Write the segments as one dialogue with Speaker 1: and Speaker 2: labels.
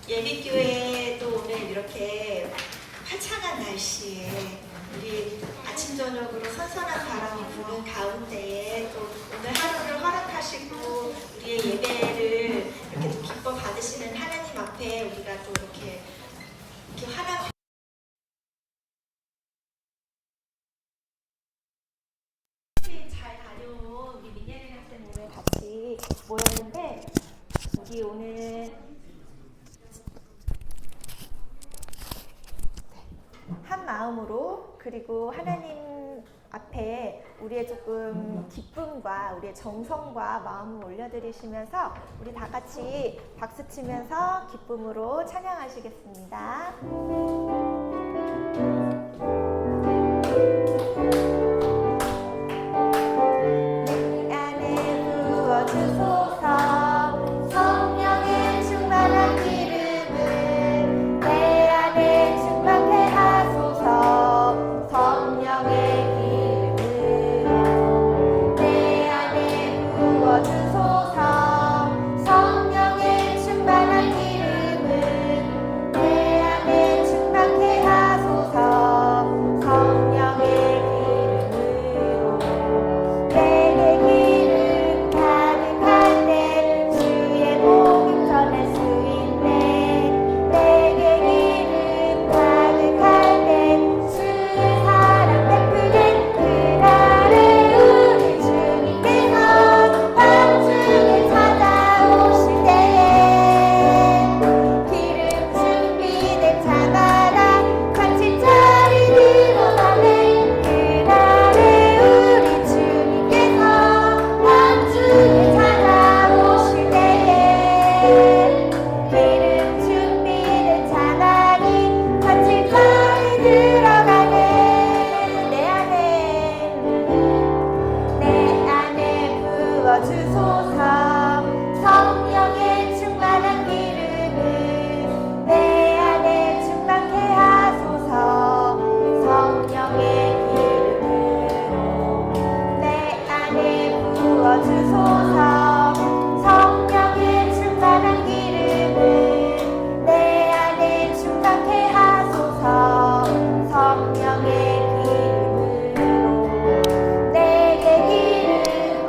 Speaker 1: 예비교회도 오늘 이렇게 화창한 날씨에 우리 아침 저녁으로 선선한 바람이 부는 가운데에 또 오늘 하루를 허락하시고 우리의 예배를 이렇게 기뻐 받으시는 하나님 앞에 우리가 또 이렇게 하나 잘 다녀온 우리 민예린 학생 오늘 같이 모였는데 우리 오늘 한 마음으로 그리고 하나님 앞에 우리의 조금 기쁨과 우리의 정성과 마음을 올려드리시면서 우리 다 같이 박수 치면서 기쁨으로 찬양하시겠습니다. 내 안에 부어주소서 성령의 충만한 기름을 내 안에 충만케 하소서 성령의 기름으로 내 안에 부어주소서 성령의 충만한 기름을 내 안에 충만케 하소서 성령의 기름으로 내게 기름 가득할 때 주의 복음 전할 수 있네 내게 기름 가득할 때 주의 사랑 베푸는 그날에 우리 주님께서 밤중에 찾아오실 때에 기름 준비된 자마다 같이 자리 늘어나네 그날에 우리 주님께서 밤중에 찾아오실 때에 기름 준비된 자만이 같이 자리 들어가네 내 안에 부어주소서 성령의 충만한 기름을 내 안에 충만케 하소서 성령의 기름으로 내 안에 부어주소서 성령의 충만한 기름을 내 안에 충만케 하소서 성령의 기름으로 내게 기름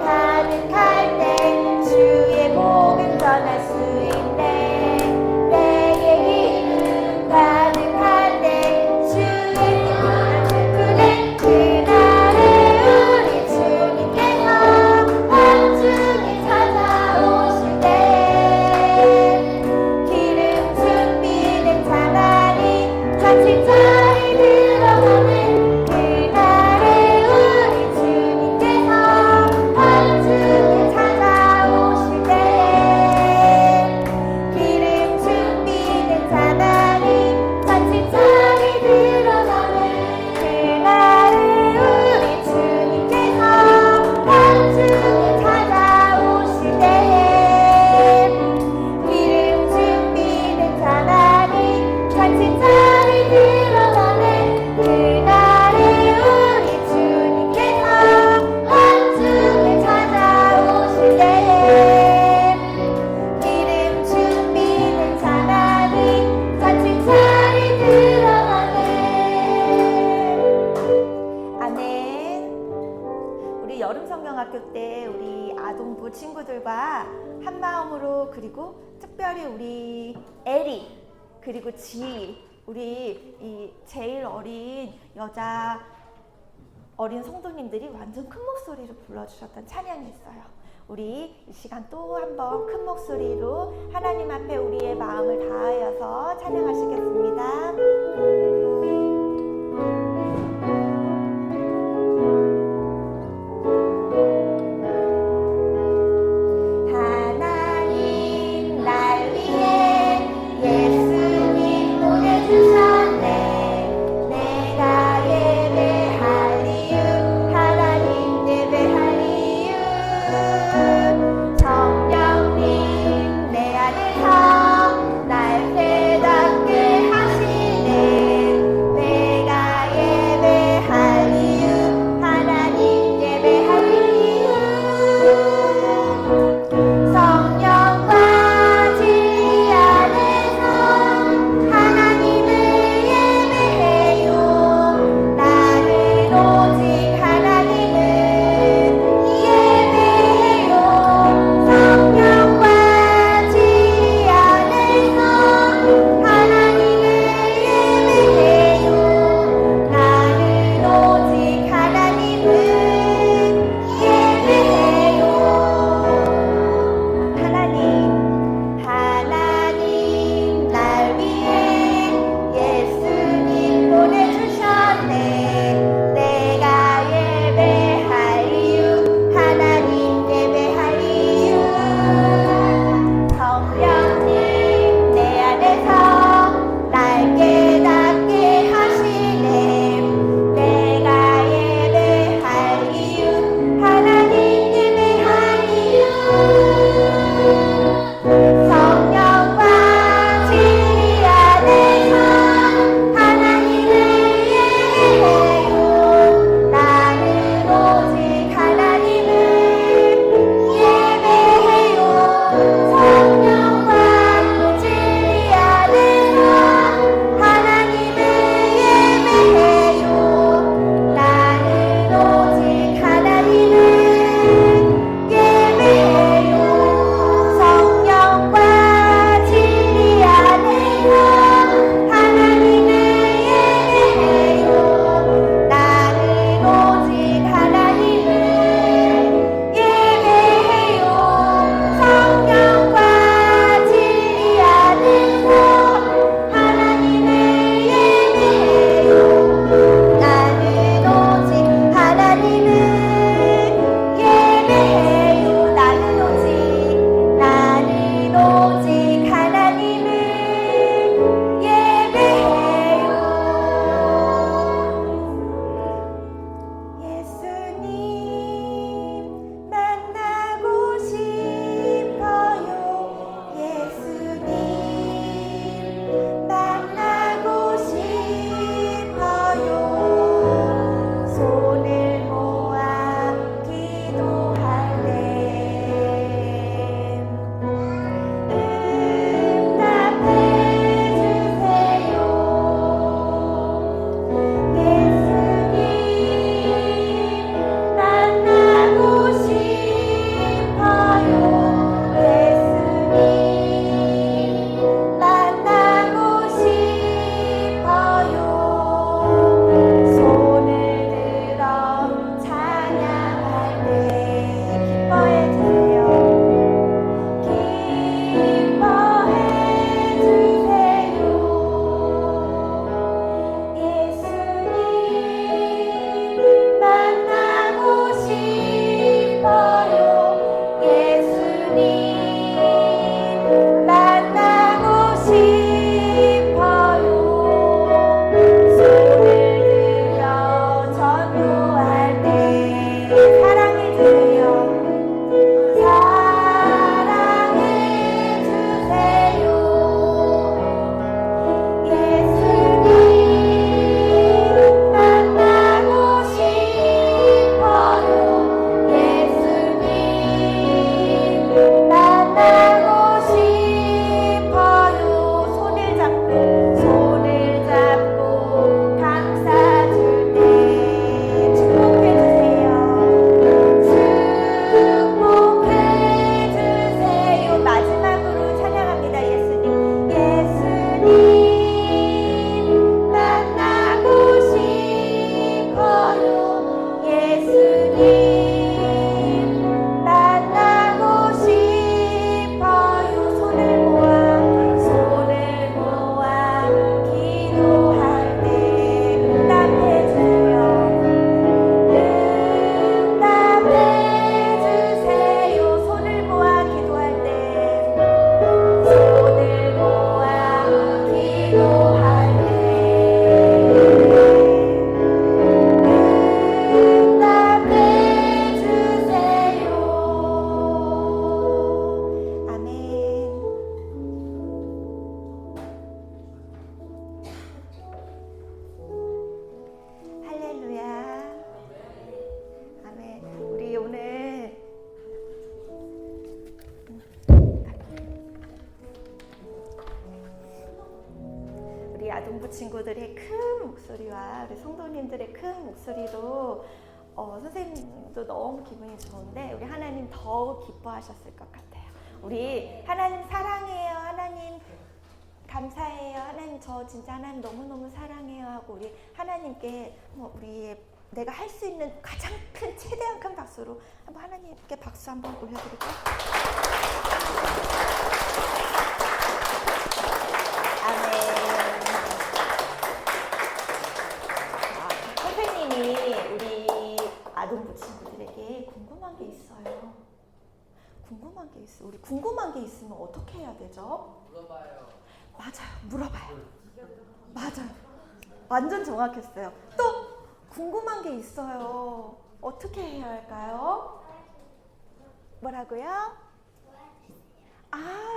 Speaker 1: 가득할 때 주의 복음 전할 수 있네 내게 기름 가득할 때 주의 사랑 베푸는 그날에 우리 주님께서 밤중에 찾아오실 때 기름 준비된 자만이 같이 자리 들어가는 그날에 우리 주님께서 밤중에 찾아오실 때 기름 준비된 자만이 같이 자리 들어가는 그날에 우리 주님께서 밤중에 찾아오실 때 기름 준비된 자만이 같이 자리 들어가네 그날에 우리 주님께서 밤중에 찾아오실 때 기름 준비된 자만이 같이 자리 들어가네 아멘. 우리 여름성경학교 때 우리 아동부 친구들과 한 마음으로 그리고 특별히 우리 에리 그리고 지희 우리 이 제일 어린 여자 어린 성도님들이 완전 큰 목소리로 불러주셨던 찬양이 있어요. 우리 이 시간 또 한 번 큰 목소리로 하나님 앞에 우리의 마음을 다하여서 찬양하시겠습니다. 아동부 친구들의 큰 목소리와 우리 성도님들의 큰 목소리로 선생님도 너무 기분이 좋은데 우리 하나님 더욱 기뻐하셨을 것 같아요. 우리 하나님 사랑해요. 하나님 감사해요. 하나님 저 진짜 하나님 너무너무 사랑해요 하고 우리 하나님께 우리 내가 할 수 있는 가장 큰 최대한 큰 박수로 한번 하나님께 박수 한번 올려드릴까요? 아멘. 선생님이 우리 아동부 친구들에게 궁금한 게 있어요. 궁금한 게 있어요. 우리 궁금한 게 있으면 어떻게 해야 되죠?
Speaker 2: 물어봐요.
Speaker 1: 맞아요. 물어봐요. 맞아요. 완전 정확했어요. 또 궁금한 게 있어요. 어떻게 해야 할까요? 뭐라고요?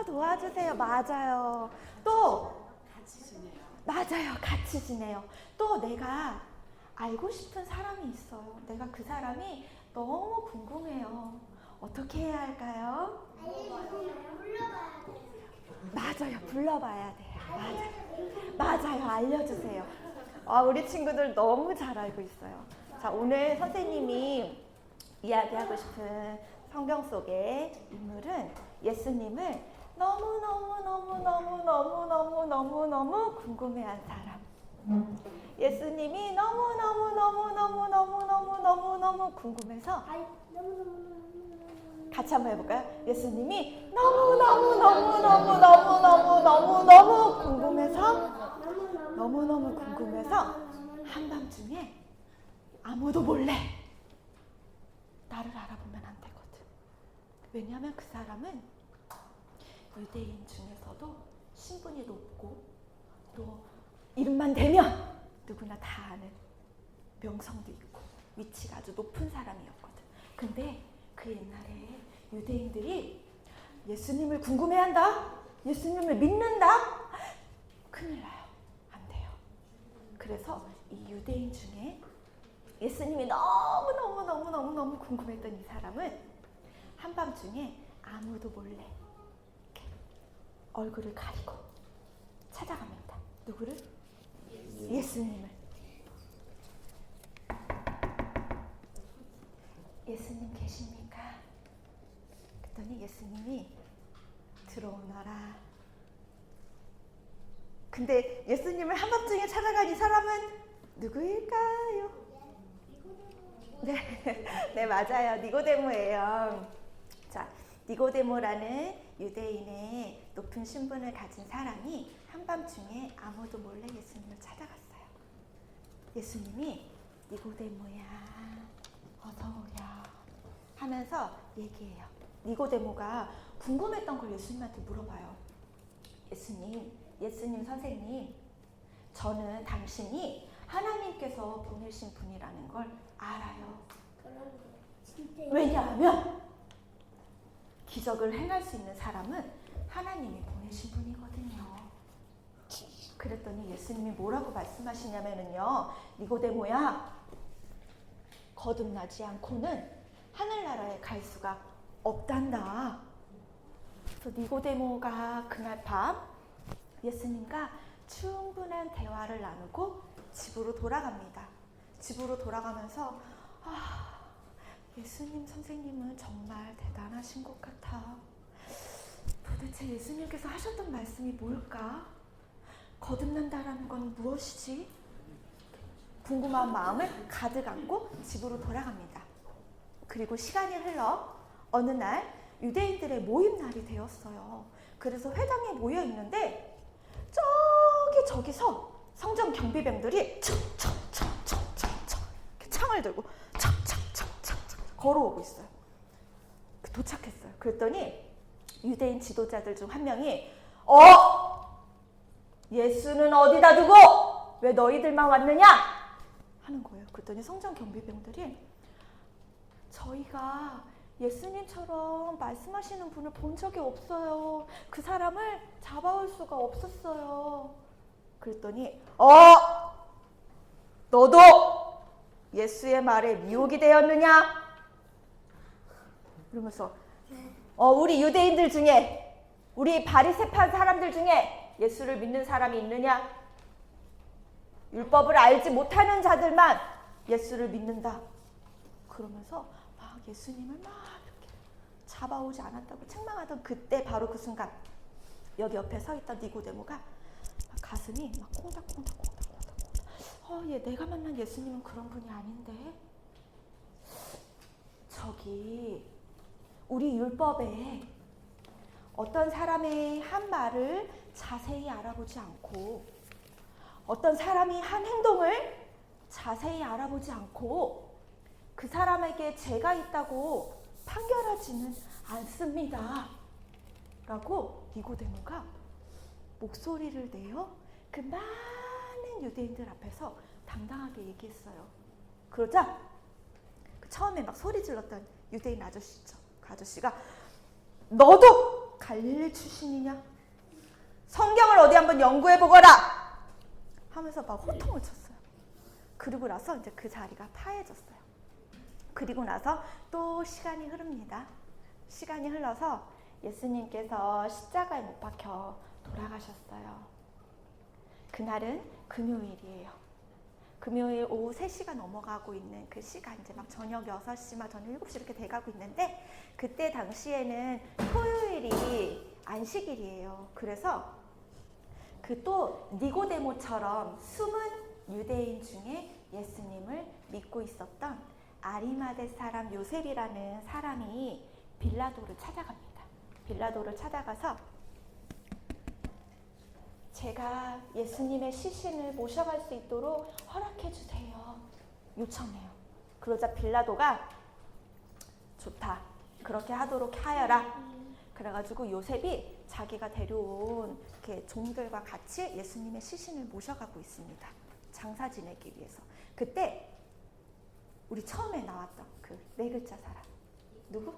Speaker 1: 도와주세요. 맞아요. 또
Speaker 2: 같이 지내요.
Speaker 1: 맞아요. 같이 지내요. 또 내가 알고 싶은 사람이 있어요. 내가 그 사람이 너무 궁금해요. 어떻게 해야 할까요? 맞아요. 불러봐야 돼요. 맞아요. 알려주세요. 우리 친구들 너무 잘 알고 있어요. 자, 오늘 선생님이 이야기하고 싶은 성경 속의 인물은 예수님을 너무 궁금해한 사람. 예수님이 너무 궁금해서 같이 한번 해볼까요? 예수님이 너무 궁금해서 한밤중에 아무도 몰래 나를 알아보면 안 되거든. 왜냐하면 그 사람은 유대인 중에서도 신분이 높고 또 이름만 대면 누구나 다 아는 명성도 있고 위치가 아주 높은 사람이었거든. 근데 그 옛날에 유대인들이 예수님을 궁금해한다, 예수님을 믿는다, 큰일 나요. 안 돼요. 그래서 이 유대인 중에 예수님이 너무 궁금했던 이 사람은 한밤중에 아무도 몰래 이렇게 얼굴을 가리고 찾아갑니다. 누구를? 예수님을. 예수님 계십니까? 그랬더니 예수님이 들어오너라. 근데 예수님을 한밤중에 찾아간 이 사람은 누구일까요? 네, 맞아요. 니고데모예요. 자, 니고데모라는 유대인의 높은 신분을 가진 사람이 한밤중에 아무도 몰래 예수님을 찾아갔어요. 예수님이 니고데모야, 어서 오랴 하면서 얘기해요. 니고데모가 궁금했던 걸 예수님한테 물어봐요. 예수님 선생님, 저는 당신이 하나님께서 보내신 분이라는 걸 알아요. 왜냐하면 기적을 행할 수 있는 사람은 하나님이 보내신 분이거든요. 그랬더니 예수님이 뭐라고 말씀하시냐면요, 니고데모야, 거듭나지 않고는 하늘나라에 갈 수가 없단다. 그래서 니고데모가 그날 밤 예수님과 충분한 대화를 나누고 집으로 돌아갑니다. 집으로 돌아가면서 예수님 선생님은 정말 대단하신 것 같아. 도대체 예수님께서 하셨던 말씀이 뭘까? 거듭난다라는 건 무엇이지? 궁금한 마음을 가득 안고 집으로 돌아갑니다. 그리고 시간이 흘러 어느 날 유대인들의 모임 날이 되었어요. 그래서 회당에 모여 있는데 저기서 성전 경비병들이 창을 들고 걸어오고 있어요. 도착했어요. 그랬더니 유대인 지도자들 중 한 명이 예수는 어디다 두고 왜 너희들만 왔느냐? 하는 거예요. 그랬더니 성전 경비병들이 저희가 예수님처럼 말씀하시는 분을 본 적이 없어요. 그 사람을 잡아올 수가 없었어요. 그랬더니 너도 예수의 말에 미혹이 되었느냐? 그러면서 우리 유대인들 중에, 우리 바리새파 사람들 중에 예수를 믿는 사람이 있느냐? 율법을 알지 못하는 자들만 예수를 믿는다. 그러면서 막 예수님을 막 이렇게 잡아오지 않았다고 책망하던 그때 바로 그 순간 여기 옆에 서 있던 니고데모가 막 가슴이 막 콩닥콩닥. 얘 내가 만난 예수님은 그런 분이 아닌데. 저기 우리 율법에 어떤 사람의 한 말을 자세히 알아보지 않고 어떤 사람이 한 행동을 자세히 알아보지 않고 그 사람에게 죄가 있다고 판결하지는 않습니다. 라고 니고데모가 목소리를 내어 그 많은 유대인들 앞에서 당당하게 얘기했어요. 그러자 처음에 막 소리 질렀던 유대인 아저씨 있죠. 그 아저씨가 너도 갈릴리 출신이냐? 성경을 어디 한번 연구해보거라! 하면서 막 호통을 쳤어요. 그리고 나서 이제 그 자리가 파해졌어요. 그리고 나서 또 시간이 흐릅니다. 시간이 흘러서 예수님께서 십자가에 못 박혀 돌아가셨어요. 그날은 금요일이에요. 금요일 오후 3시가 넘어가고 있는 그 시간, 이제 막 저녁 6시, 저녁 7시 이렇게 돼가고 있는데 그때 당시에는 토요일이 안식일이에요. 그래서 그 또 니고데모처럼 숨은 유대인 중에 예수님을 믿고 있었던 아리마대 사람 요셉이라는 사람이 빌라도를 찾아갑니다. 빌라도를 찾아가서 제가 예수님의 시신을 모셔갈 수 있도록 허락해 주세요. 요청해요. 그러자 빌라도가 좋다. 그렇게 하도록 하여라. 그래가지고 요셉이 자기가 데려온 이렇게 종들과 같이 예수님의 시신을 모셔가고 있습니다. 장사 지내기 위해서. 그때 우리 처음에 나왔던 그 4글자 사람. 누구?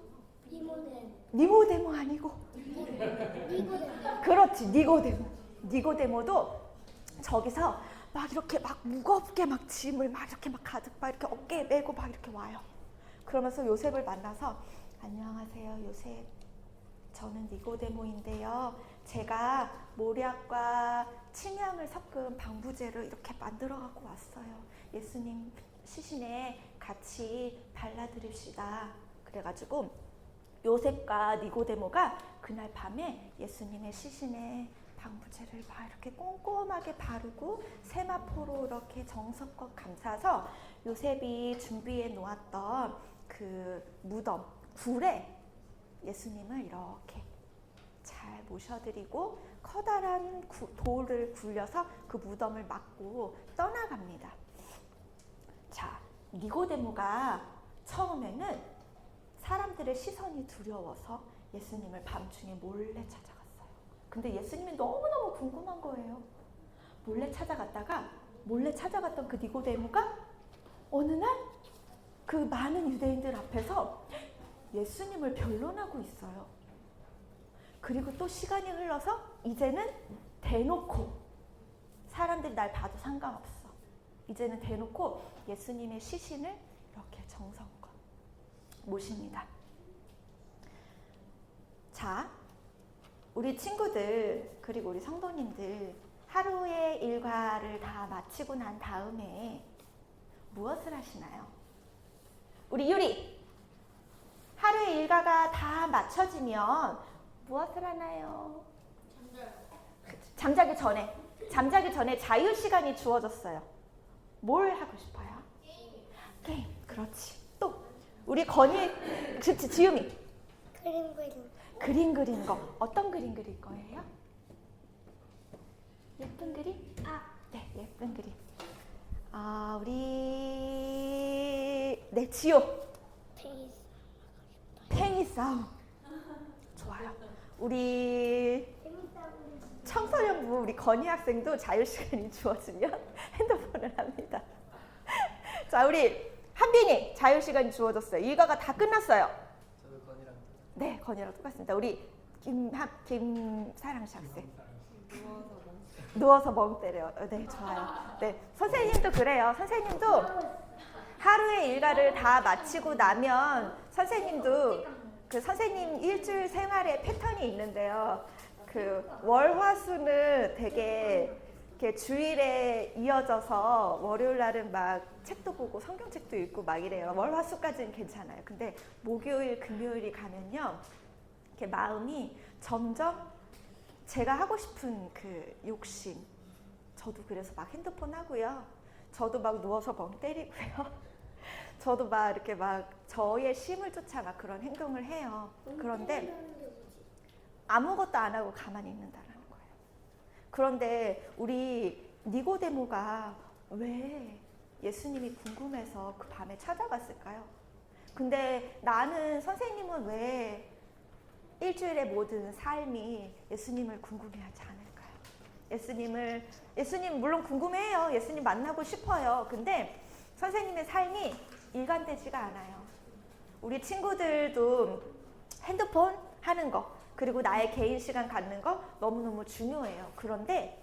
Speaker 1: 니고데모 아니고. 그렇지, 니고데모도 저기서 막 이렇게 막 무겁게 막 짐을 막 이렇게 막 가득 막 이렇게 어깨에 메고 막 이렇게 와요. 그러면서 요셉을 만나서 안녕하세요, 요셉. 저는 니고데모인데요. 제가 모략과 침향을 섞은 방부제를 이렇게 만들어 갖고 왔어요. 예수님 시신에 같이 발라드립시다. 그래가지고 요셉과 니고데모가 그날 밤에 예수님의 시신에 방부제를 막 이렇게 꼼꼼하게 바르고 세마포로 이렇게 정성껏 감싸서 요셉이 준비해 놓았던 그 무덤, 굴에 예수님을 이렇게 잘 모셔드리고 커다란 돌을 굴려서 그 무덤을 막고 떠나갑니다. 자, 니고데모가 처음에는 사람들의 시선이 두려워서 예수님을 밤중에 몰래 찾아갔어요. 근데 예수님이 너무너무 궁금한 거예요. 몰래 찾아갔던 그 니고데모가 어느 날 그 많은 유대인들 앞에서 예수님을 변론하고 있어요. 그리고 또 시간이 흘러서 이제는 대놓고 사람들이 날 봐도 상관없어. 이제는 대놓고 예수님의 시신을 이렇게 정성껏 모십니다. 자, 우리 친구들 그리고 우리 성도님들 하루의 일과를 다 마치고 난 다음에 무엇을 하시나요? 우리 유리! 하루의 일과가 다 맞춰지면 무엇을 하나요? 잠자기 전에 자유 시간이 주어졌어요. 뭘 하고 싶어요? 게임. 그렇지. 또 우리 건이, 그렇지, 지음이. 그림 그리는 거. 어떤 그림 그릴 거예요? 예쁜 그림? 네, 예쁜 그림. 지효. 테니스 싸움. 좋아요. 우리 청소년부 우리 건희 학생도 자유시간이 주어지면 핸드폰을 합니다. 자, 우리 한빈이 자유시간이 주어졌어요. 일과가 다 끝났어요.
Speaker 2: 저도 건이랑
Speaker 1: 네, 건희랑 똑같습니다. 우리 김사랑 씨 학생. 누워서 멍 때려. 네, 좋아요. 네, 선생님도 그래요. 선생님도 하루의 일과를 다 마치고 나면 선생님도 그 선생님 일주일 생활의 패턴이 있는데요. 그 월화수는 되게 이렇게 주일에 이어져서 월요일 날은 막 책도 보고 성경책도 읽고 막 이래요. 월, 화, 수까지는 괜찮아요. 근데 목요일, 금요일이 가면요. 이렇게 마음이 점점 제가 하고 싶은 그 욕심. 저도 그래서 막 핸드폰 하고요. 저도 막 누워서 멍 때리고요. 저도 막 이렇게 막 저의 쉼을 쫓아 막 그런 행동을 해요. 그런데 아무것도 안 하고 가만히 있는다라는 거예요. 그런데 우리 니고데모가 왜 예수님이 궁금해서 그 밤에 찾아갔을까요? 근데 나는 선생님은 왜 일주일의 모든 삶이 예수님을 궁금해하지 않을까요? 예수님 물론 궁금해요. 예수님 만나고 싶어요. 근데 선생님의 삶이 일관되지가 않아요. 우리 친구들도 핸드폰 하는 거, 그리고 나의 개인 시간 갖는 거 너무너무 중요해요. 그런데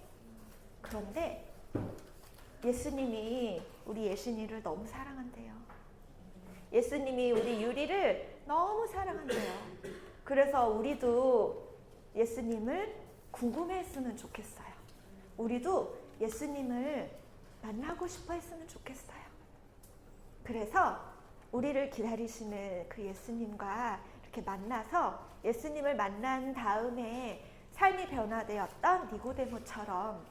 Speaker 1: 예수님이 우리 예신이를 너무 사랑한대요. 예수님이 우리 유리를 너무 사랑한대요. 그래서 우리도 예수님을 궁금해했으면 좋겠어요. 우리도 예수님을 만나고 싶어 했으면 좋겠어요. 그래서 우리를 기다리시는 그 예수님과 이렇게 만나서 예수님을 만난 다음에 삶이 변화되었던 니고데모처럼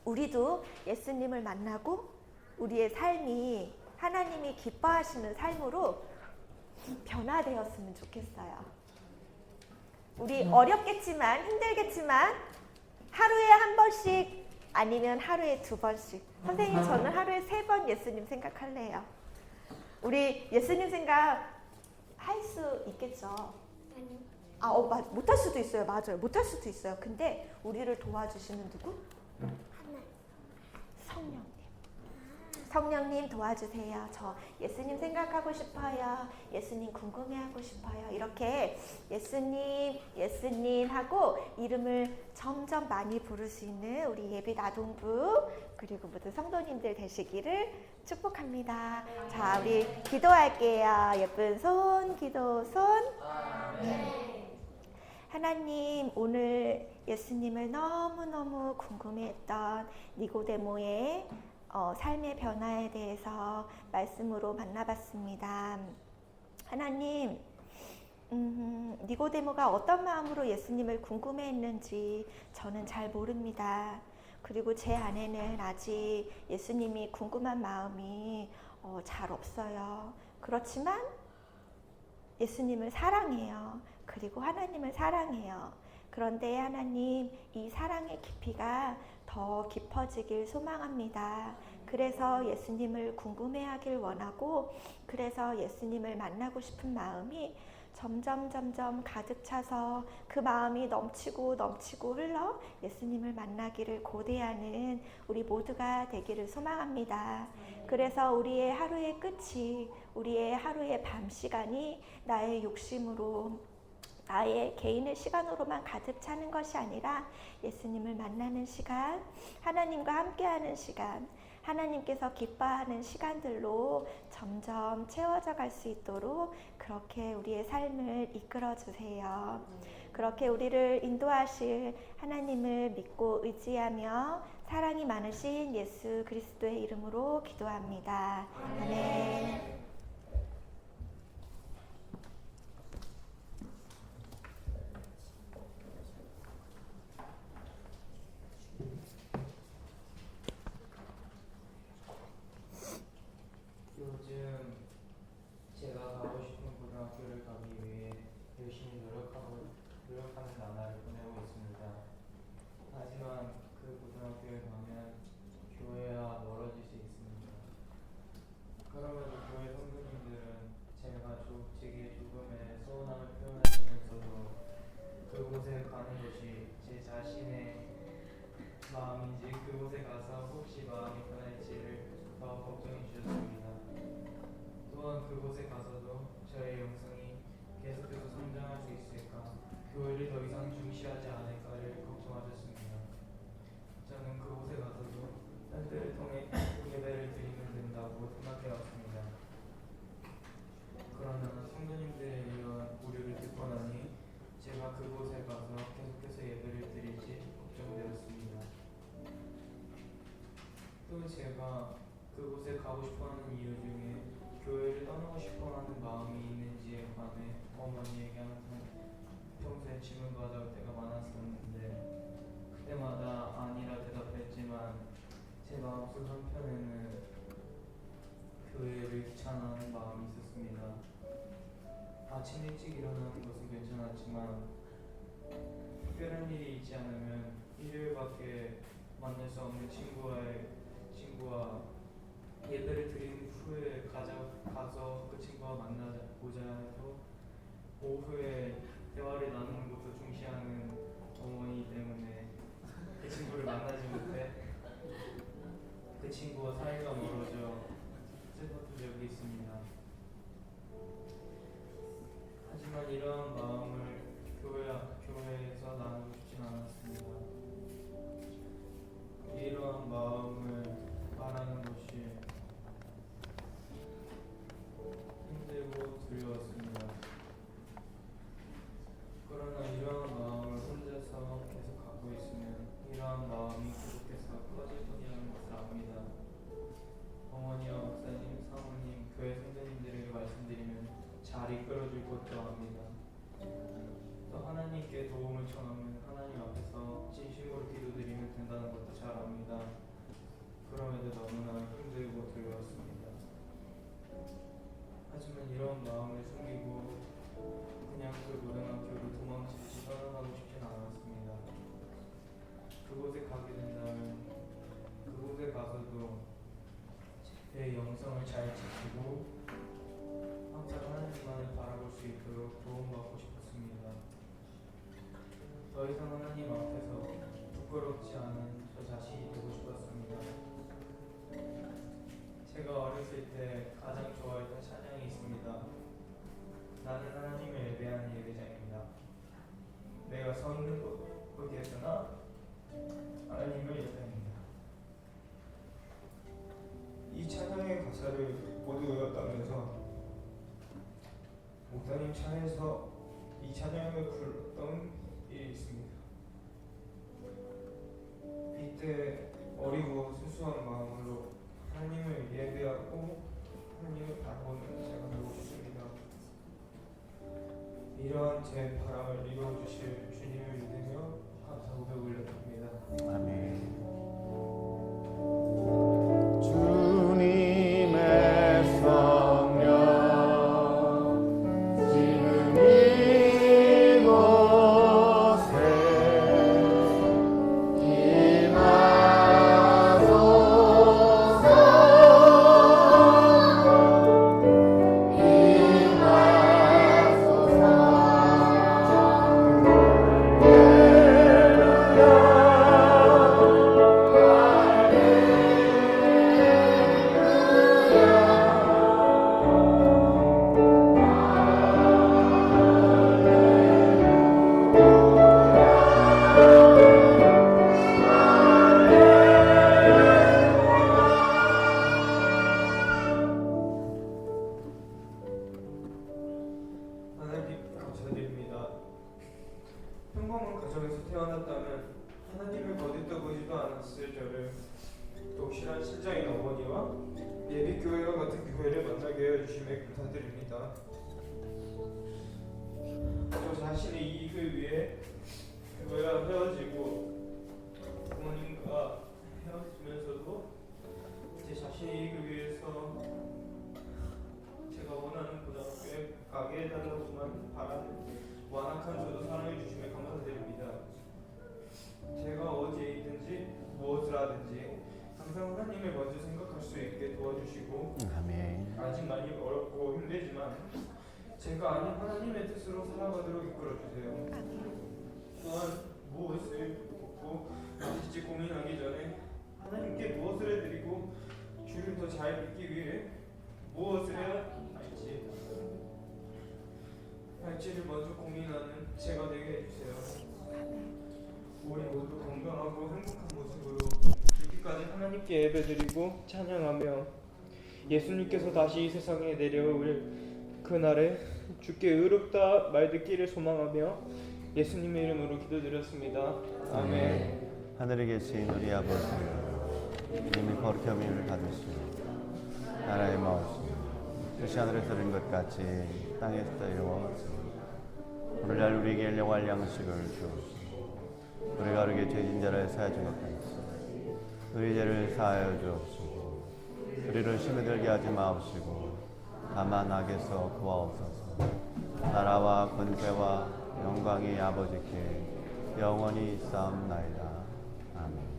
Speaker 1: 우리도 예수님을 만나고 우리의 삶이 하나님이 기뻐하시는 삶으로 변화되었으면 좋겠어요. 우리 어렵겠지만 힘들겠지만 하루에 한 번씩 아니면 하루에 2번씩. 선생님 저는 하루에 3번 예수님 생각할래요. 우리 예수님 생각 할 수 있겠죠? 아니요. 못할 수도 있어요. 맞아요. 못할 수도 있어요. 근데 우리를 도와주시는 누구? 성령님. 성령님 도와주세요. 저 예수님 생각하고 싶어요. 예수님 궁금해하고 싶어요. 이렇게 예수님 하고 이름을 점점 많이 부를 수 있는 우리 예빛 아동부 그리고 모든 성도님들 되시기를 축복합니다. 자, 우리 기도할게요. 예쁜 손, 기도 손. 하나님, 오늘 예수님을 너무너무 궁금해했던 니고데모의 삶의 변화에 대해서 말씀으로 만나봤습니다. 하나님, 니고데모가 어떤 마음으로 예수님을 궁금해했는지 저는 잘 모릅니다. 그리고 제 안에는 아직 예수님이 궁금한 마음이 잘 없어요. 그렇지만 예수님을 사랑해요. 그리고 하나님을 사랑해요. 그런데 하나님, 이 사랑의 깊이가 더 깊어지길 소망합니다. 그래서 예수님을 궁금해하길 원하고, 그래서 예수님을 만나고 싶은 마음이 점점 가득 차서 그 마음이 넘치고 흘러 예수님을 만나기를 고대하는 우리 모두가 되기를 소망합니다. 그래서 우리의 하루의 끝이, 우리의 하루의 밤 시간이 나의 욕심으로, 나의 개인의 시간으로만 가득 차는 것이 아니라 예수님을 만나는 시간, 하나님과 함께하는 시간, 하나님께서 기뻐하는 시간들로 점점 채워져 갈 수 있도록 그렇게 우리의 삶을 이끌어 주세요. 그렇게 우리를 인도하실 하나님을 믿고 의지하며 사랑이 많으신 예수 그리스도의 이름으로 기도합니다. 아멘.
Speaker 2: 요즘 제가 가고 싶은 고등학교를 가기 위해 열심히 노력하는 나날을 보내고 있습니다. 하지만 그 고등학교에 가면 교회와 멀어질 수 있습니다. 그럼에도 교회 성도님들은 제게 조금의 서운함을 표현하시면서도 그곳에 가는 것이 제 자신의 마음인지 그곳에 가서 혹시 마음이 변할지를 더 걱정해 주셨습니다. 또한 그곳에 가서도 저의 영성이 계속해서 성장할 수 있을까, 교회를 더 이상 중시하지 않을까를 걱정하셨습니다. 저는 그곳에 가서도 딸들을 통해 예배를 드리면 된다고 생각해왔습니다. 그러나 성도님들의 이런 우려를 듣고 나니 제가 그곳에 가서 계속해서 예배를 드릴지 걱정되었습니다. 내가 그곳에 가고 싶어하는 이유 중에 교회를 떠나고 싶어하는 마음이 있는지에 관해 어머니에게 항상 평소에 질문받을 때가 많았었는데 그때마다 아니라 대답했지만 제 마음속 한편에는 교회를 귀찮아하는 마음이 있었습니다. 아침 일찍 일어나는 것은 괜찮았지만 특별한 일이 있지 않으면 일요일밖에 만날 수 없는 친구와 예배를 드린 후에 가서 그 친구와 만나보자 해도 오후에 대화를 나누는 것도 중시하는 어머니 때문에 그 친구를 만나지 못해 그 친구와 사이가 멀어져 슬펐던 적이 있습니다. 하지만 이러한 마음을 교회에서 나누고 싶진 않았습니다. 이러한 마음을 말하는 것이 힘들고 두려웠습니다. 그러나 이러한 마음을 혼자서 계속 갖고 있으면 이러한 마음이 계속해서 커질 뿐이라는 것을 압니다. 어머니와 목사님, 사모님, 교회 선생님들에게 말씀드리면 잘 이끌어줄 것도 압니다. 또 하나님께 도움을 청하면 하나님 앞에서 진심으로 기도드리면 된다는 것도 잘 압니다. 그럼에도 너무나 힘들고 두려웠습니다. 하지만 이런 마음을 숨기고 그냥 그 고등학교를 도망치듯이 떠나가고 싶진 않았습니다. 그곳에 가게 된다면 그곳에 가서도 제 영성을 잘 지키고 항상 하나님만을 바라볼 수 있도록 도움받고 싶었습니다. 더 이상 하나님 앞에서 부끄럽지 않은 저 자신이 되고 싶었습니다. 제가 어렸을 때 가장 좋아했던 찬양이 있습니다. 나는 하나님을 예배하는 예배자입니다. 내가 서 있는 거기에서나 하나님을 예배합니다. 이 찬양의 가사를 모두 외웠다면서 목사님 차에서 이 찬양을 불렀던 일이 있습니다. 이때 어리고 순수한 마음으로 하나님을 예배하고 하나님을 바라보는 제가 되고 싶습니다. 이러한 제 바람을 이루어주실 주님을 믿으며 감사 고백 올려드립니다.
Speaker 3: 아멘. 주님의 성령 지금 이곳에
Speaker 2: 하나님 감사드립니다. 평범한 가정에서 태어났다면 하나님을 거듭떠 보지도 않았을 저를 독실한 신자인 어머니와 예비교회와 같은 교회를 만나게 해주심에 감사드립니다. 저 자신의 이익을 위해 교회와 헤어지고 부모님과 헤어지면서도 제 자신의 이익을 위해서 제가 원하는 고등학교에 가게 해달라고만 바라는 완악한 저도 사랑해 주심에 감사드립니다. 제가 어디에 있든지 무엇을 하든지 항상 하나님을 먼저 생각할 수 있게 도와주시고
Speaker 3: 아멘.
Speaker 2: 아직 많이 어렵고 힘들지만 제가 아닌 하나님의 뜻으로 살아가도록 이끌어주세요. 또한 무엇을 먹고 어디지 고민하기 전에 하나님께 무엇을 해드리고 주를 더 잘 믿기 위해 무엇을 해야 할지를 먼저 고민하는 제가 되게 해주세요. 우리 모두 건강하고 행복한 모습으로 이렇게까지 하나님께 예배드리고 찬양하며 예수님께서 다시 이 세상에 내려올 그날에 주께 의롭다 말 듣기를 소망하며 예수님의 이름으로 기도드렸습니다. 아멘.
Speaker 3: 하늘에 계신 우리 아버지, 이미 거룩히 혐의를 받으시고 나라의 마옵시고 뜻이 하늘에서 이룬 것 같이 땅에서도 이루어지고 오늘날 우리에게 일용할 양식을 주옵시고 우리가 우리에게 죄진 자를 사하여 준 것 같이 우리 죄를 사하여 주옵시고 우리를 시험에 들게 하지 마옵시고 다만 악에서 구하옵소서. 나라와 권세와 영광이 아버지께 영원히 있사옵나이다. 아멘.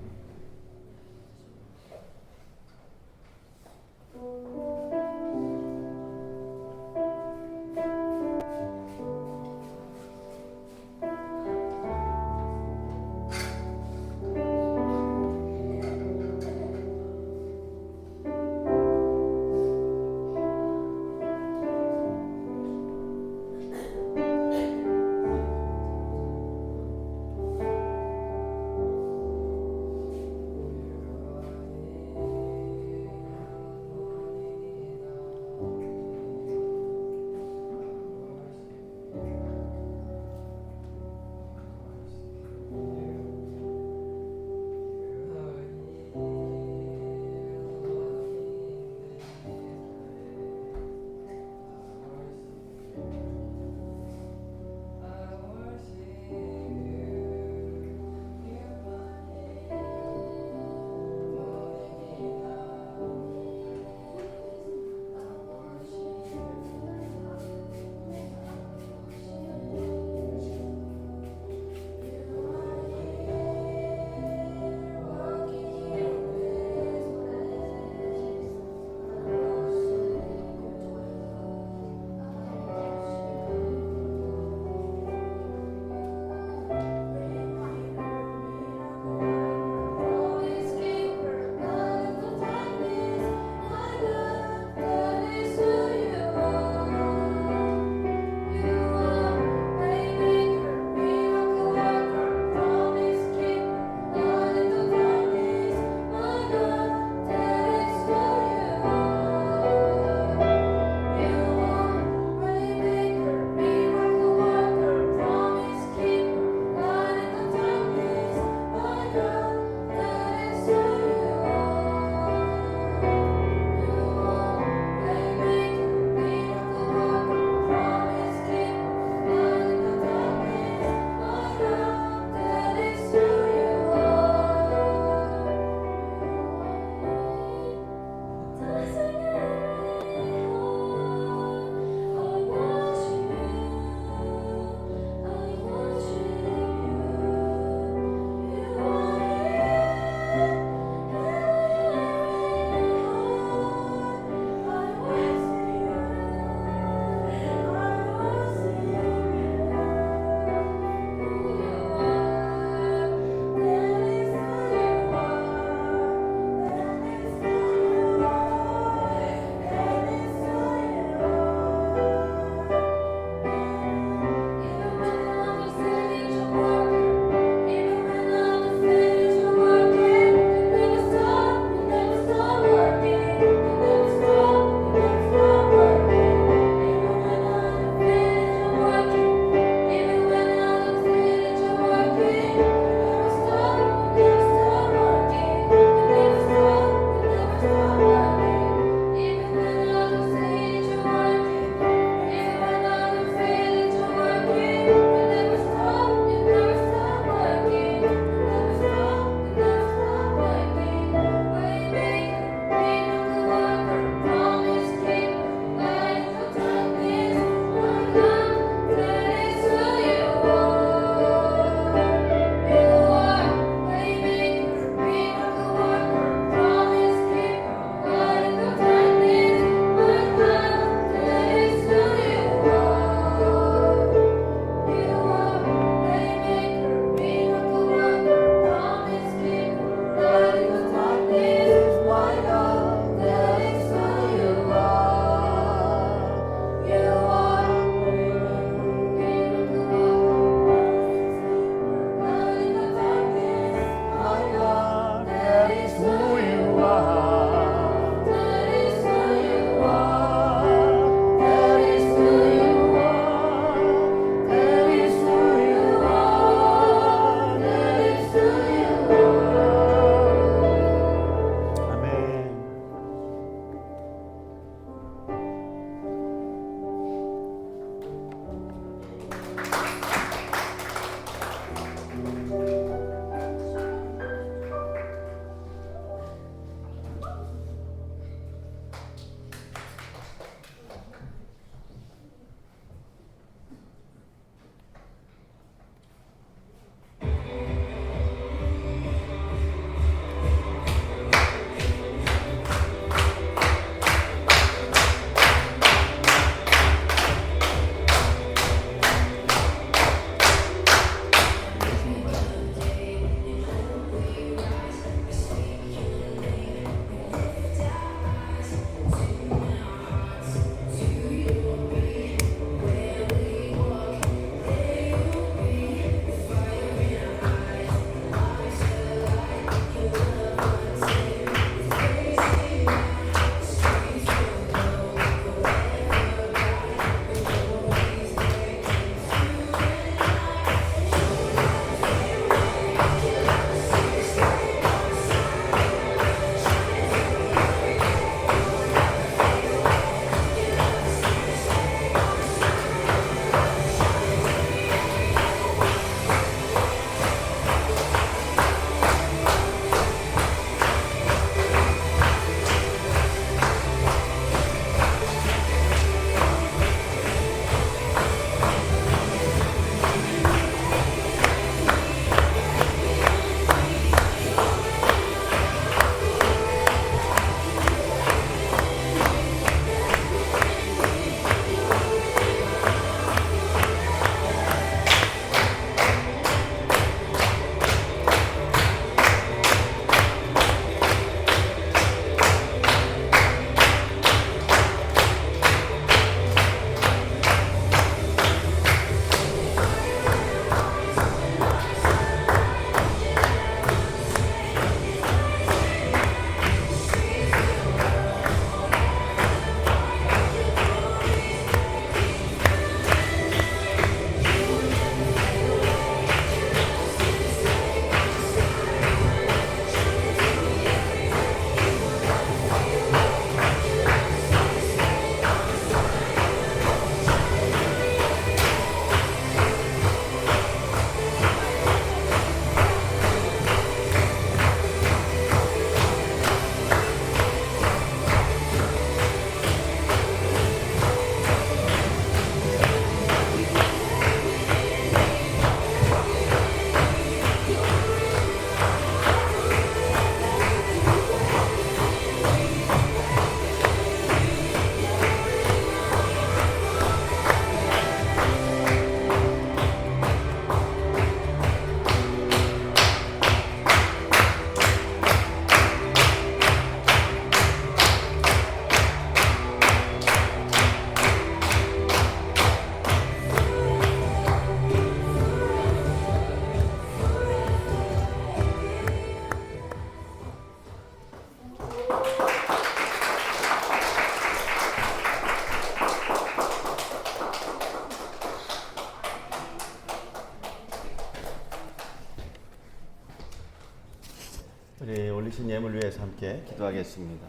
Speaker 3: 우리 올리신 예물 위해서 함께 기도하겠습니다.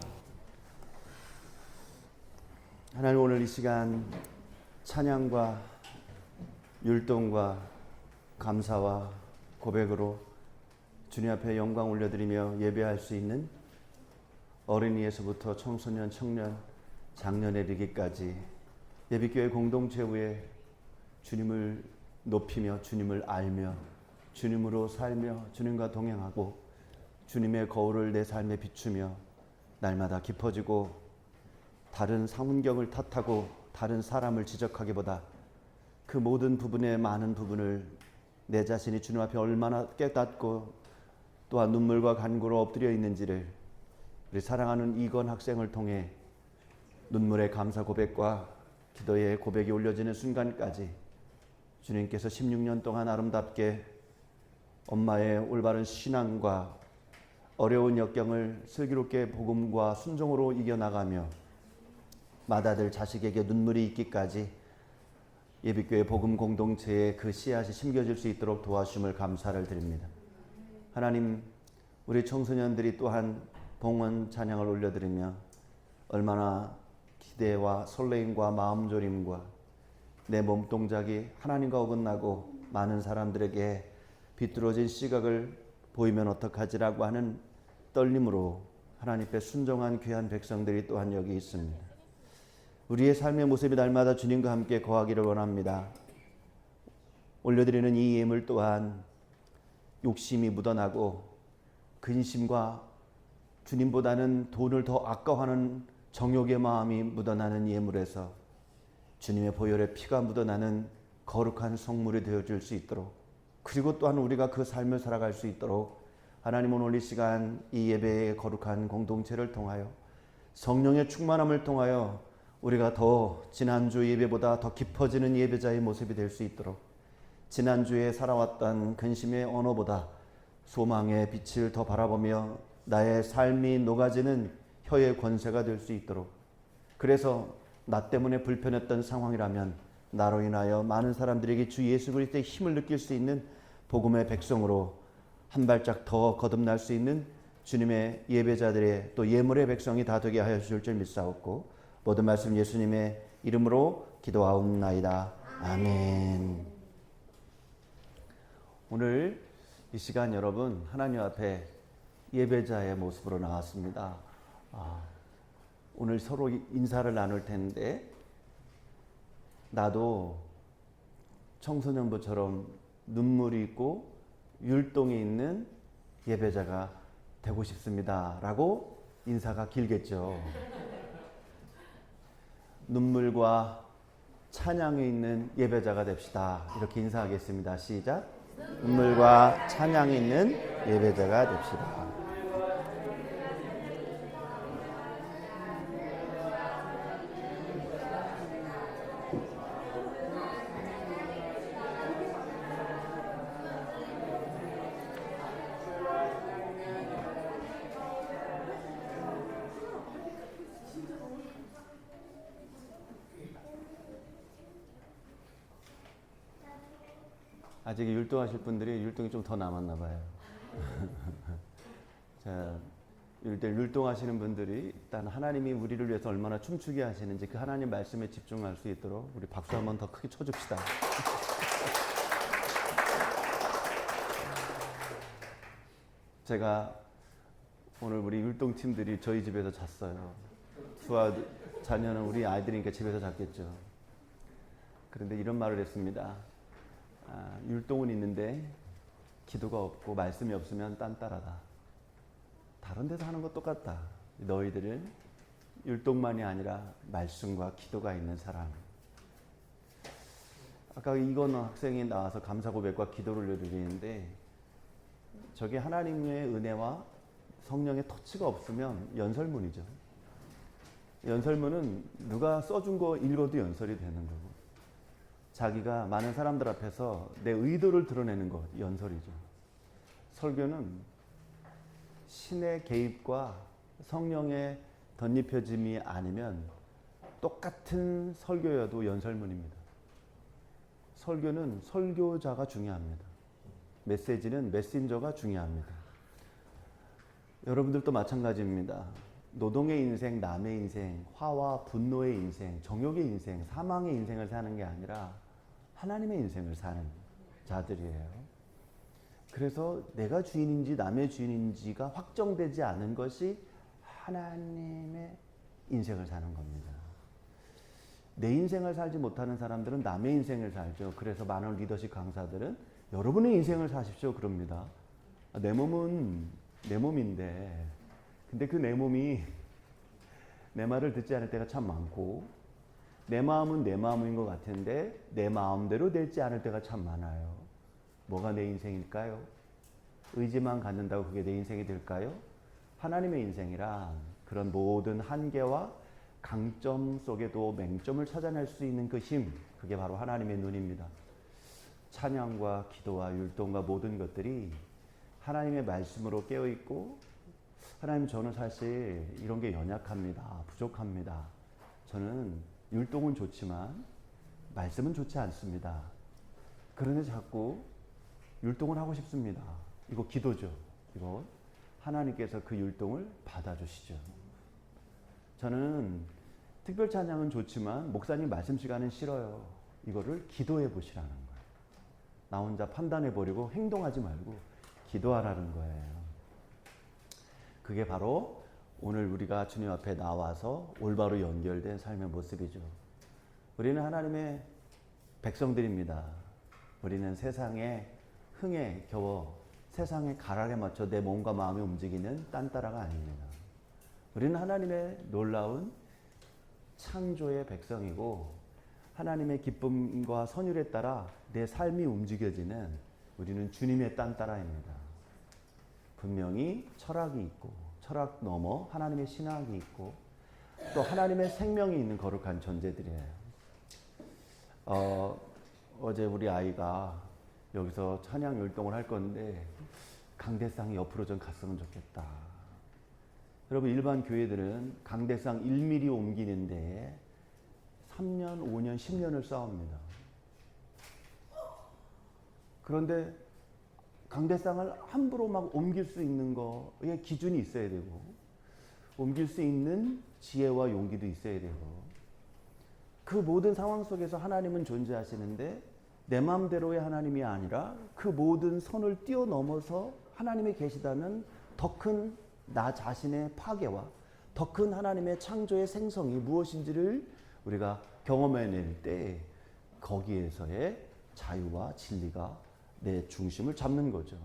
Speaker 3: 하나님, 오늘 이 시간 찬양과 율동과 감사와 고백으로 주님 앞에 영광 올려드리며 예배할 수 있는 어린이에서부터 청소년, 청년, 장년에 이르기까지 예비교회 공동체 위에 주님을 높이며 주님을 알며 주님으로 살며 주님과 동행하고 주님의 거울을 내 삶에 비추며 날마다 깊어지고 다른 상훈경을 탓하고 다른 사람을 지적하기보다 그 모든 부분의 많은 부분을 내 자신이 주님 앞에 얼마나 깨닫고 또한 눈물과 간구로 엎드려 있는지를 우리 사랑하는 이건 학생을 통해 눈물의 감사 고백과 기도의 고백이 올려지는 순간까지 주님께서 16년 동안 아름답게 엄마의 올바른 신앙과 어려운 역경을 슬기롭게 복음과 순종으로 이겨나가며 맏아들 자식에게 눈물이 있기까지 예비교회 복음 공동체에 그 씨앗이 심겨질 수 있도록 도와주심을 감사를 드립니다. 하나님, 우리 청소년들이 또한 봉헌 찬양을 올려드리며 얼마나 기대와 설레임과 마음졸임과 내 몸동작이 하나님과 어긋나고 많은 사람들에게 비뚤어진 시각을 보이면 어떡하지라고 하는 떨림으로 하나님께 순종한 귀한 백성들이 또한 여기 있습니다. 우리의 삶의 모습이 날마다 주님과 함께 거하기를 원합니다. 올려드리는 이 예물 또한 욕심이 묻어나고 근심과 주님보다는 돈을 더 아까워하는 정욕의 마음이 묻어나는 예물에서 주님의 보혈의 피가 묻어나는 거룩한 성물이 되어줄 수 있도록, 그리고 또한 우리가 그 삶을 살아갈 수 있도록 하나님은 오늘 이 시간 이 예배의 거룩한 공동체를 통하여 성령의 충만함을 통하여 우리가 더 지난주 예배보다 더 깊어지는 예배자의 모습이 될 수 있도록, 지난주에 살아왔던 근심의 언어보다 소망의 빛을 더 바라보며 나의 삶이 녹아지는 혀의 권세가 될 수 있도록, 그래서 나 때문에 불편했던 상황이라면 나로 인하여 많은 사람들에게 주 예수 그리스도의 힘을 느낄 수 있는 복음의 백성으로 한 발짝 더 거듭날 수 있는 주님의 예배자들의 또 예물의 백성이 다 되게 하여 주실 줄 믿사옵고 모든 말씀 예수님의 이름으로 기도하옵나이다. 아멘. 오늘 이 시간 여러분 하나님 앞에 예배자의 모습으로 나왔습니다. 오늘 서로 인사를 나눌 텐데 나도 청소년부처럼 눈물이 있고 율동이 있는 예배자가 되고 싶습니다 라고 인사가 길겠죠. 눈물과 찬양이 있는 예배자가 됩시다. 이렇게 인사하겠습니다. 시작. 눈물과 찬양이 있는 예배자가 됩시다. 아직 율동하실 분들이 율동이 좀 더 남았나 봐요. 자, 율동하시는 분들이 일단 하나님이 우리를 위해서 얼마나 춤추게 하시는지 그 하나님 말씀에 집중할 수 있도록 우리 박수 한번 더 크게 쳐줍시다. 제가 오늘 우리 율동팀들이 저희 집에서 잤어요. 수아 자녀는 우리 아이들이니까 집에서 잤겠죠. 그런데 이런 말을 했습니다. 율동은 있는데 기도가 없고 말씀이 없으면 딴따라다. 다른 데서 하는 것 똑같다. 너희들은 율동만이 아니라 말씀과 기도가 있는 사람. 아까 이건 학생이 나와서 감사 고백과 기도를 올려드리는데 저게 하나님의 은혜와 성령의 터치가 없으면 연설문이죠. 연설문은 누가 써준 거 읽어도 연설이 되는 거고, 자기가 많은 사람들 앞에서 내 의도를 드러내는 것, 연설이죠. 설교는 신의 개입과 성령의 덧입혀짐이 아니면 똑같은 설교여도 연설문입니다. 설교는 설교자가 중요합니다. 메시지는 메신저가 중요합니다. 여러분들도 마찬가지입니다. 노동의 인생, 남의 인생, 화와 분노의 인생, 정욕의 인생, 사망의 인생을 사는 게 아니라 하나님의 인생을 사는 자들이에요. 그래서 내가 주인인지 남의 주인인지가 확정되지 않은 것이 하나님의 인생을 사는 겁니다. 내 인생을 살지 못하는 사람들은 남의 인생을 살죠. 그래서 많은 리더십 강사들은 여러분의 인생을 사십시오 그럽니다. 내 몸은 내 몸인데, 근데 그 내 몸이 내 말을 듣지 않을 때가 참 많고, 내 마음은 내 마음인 것 같은데 내 마음대로 되지 않을 때가 참 많아요. 뭐가 내 인생일까요? 의지만 갖는다고 그게 내 인생이 될까요? 하나님의 인생이란 그런 모든 한계와 강점 속에도 맹점을 찾아낼 수 있는 그 힘, 그게 바로 하나님의 눈입니다. 찬양과 기도와 율동과 모든 것들이 하나님의 말씀으로 깨어있고, 하나님 저는 사실 이런 게 연약합니다. 부족합니다. 저는 율동은 좋지만 말씀은 좋지 않습니다. 그런데 자꾸 율동을 하고 싶습니다. 이거 기도죠. 이거 하나님께서 그 율동을 받아주시죠. 저는 특별 찬양은 좋지만 목사님 말씀 시간은 싫어요. 이거를 기도해 보시라는 거예요. 나 혼자 판단해 버리고 행동하지 말고 기도하라는 거예요. 그게 바로 오늘 우리가 주님 앞에 나와서 올바로 연결된 삶의 모습이죠. 우리는 하나님의 백성들입니다. 우리는 세상의 흥에 겨워 세상의 가락에 맞춰 내 몸과 마음이 움직이는 딴따라가 아닙니다. 우리는 하나님의 놀라운 창조의 백성이고, 하나님의 기쁨과 선율에 따라 내 삶이 움직여지는 우리는 주님의 딴따라입니다. 분명히 철학이 있고, 철학 넘어 하나님의 신학이 있고, 또 하나님의 생명이 있는 거룩한 존재들이에요. 어제 우리 아이가 여기서 찬양 율동을 할 건데 강대상이 옆으로 좀 갔으면 좋겠다. 여러분, 일반 교회들은 강대상 1mm 옮기는데 3년, 5년, 10년을 싸웁니다. 그런데 강대상을 함부로 막 옮길 수 있는 거에 기준이 있어야 되고, 옮길 수 있는 지혜와 용기도 있어야 되고, 그 모든 상황 속에서 하나님은 존재하시는데 내 마음대로의 하나님이 아니라 그 모든 선을 뛰어넘어서 하나님이 계시다는 더 큰 나 자신의 파괴와 더 큰 하나님의 창조의 생성이 무엇인지를 우리가 경험해낼 때 거기에서의 자유와 진리가 내 중심을 잡는 거죠.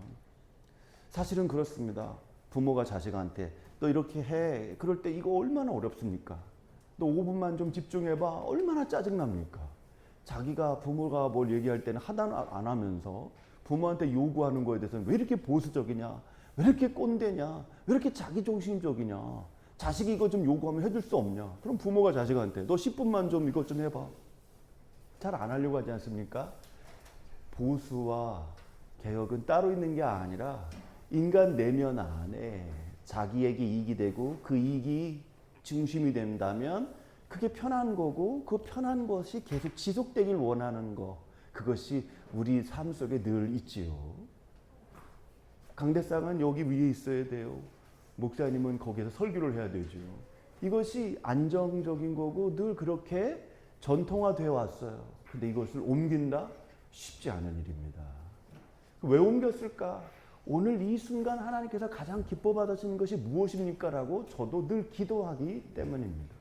Speaker 3: 사실은 그렇습니다. 부모가 자식한테 너 이렇게 해. 그럴 때 이거 얼마나 어렵습니까? 너 5분만 좀 집중해봐. 얼마나 짜증납니까? 자기가 부모가 뭘 얘기할 때는 하다 안 하면서 부모한테 요구하는 거에 대해서는 왜 이렇게 보수적이냐? 왜 이렇게 꼰대냐? 왜 이렇게 자기중심적이냐? 자식이 이거 좀 요구하면 해줄 수 없냐? 그럼 부모가 자식한테 너 10분만 좀 이것 좀 해봐. 잘 안 하려고 하지 않습니까? 보수와 개혁은 따로 있는 게 아니라 인간 내면 안에 자기에게 이익이 되고 그 이익이 중심이 된다면 그게 편한 거고, 그 편한 것이 계속 지속되길 원하는 거, 그것이 우리 삶 속에 늘 있지요. 강대상은 여기 위에 있어야 돼요. 목사님은 거기에서 설교를 해야 되죠. 이것이 안정적인 거고 늘 그렇게 전통화되어 왔어요. 근데 이것을 옮긴다? 쉽지 않은 일입니다. 왜 옮겼을까? 오늘 이 순간 하나님께서 가장 기뻐 받으시는 것이 무엇입니까? 라고 저도 늘 기도하기 때문입니다.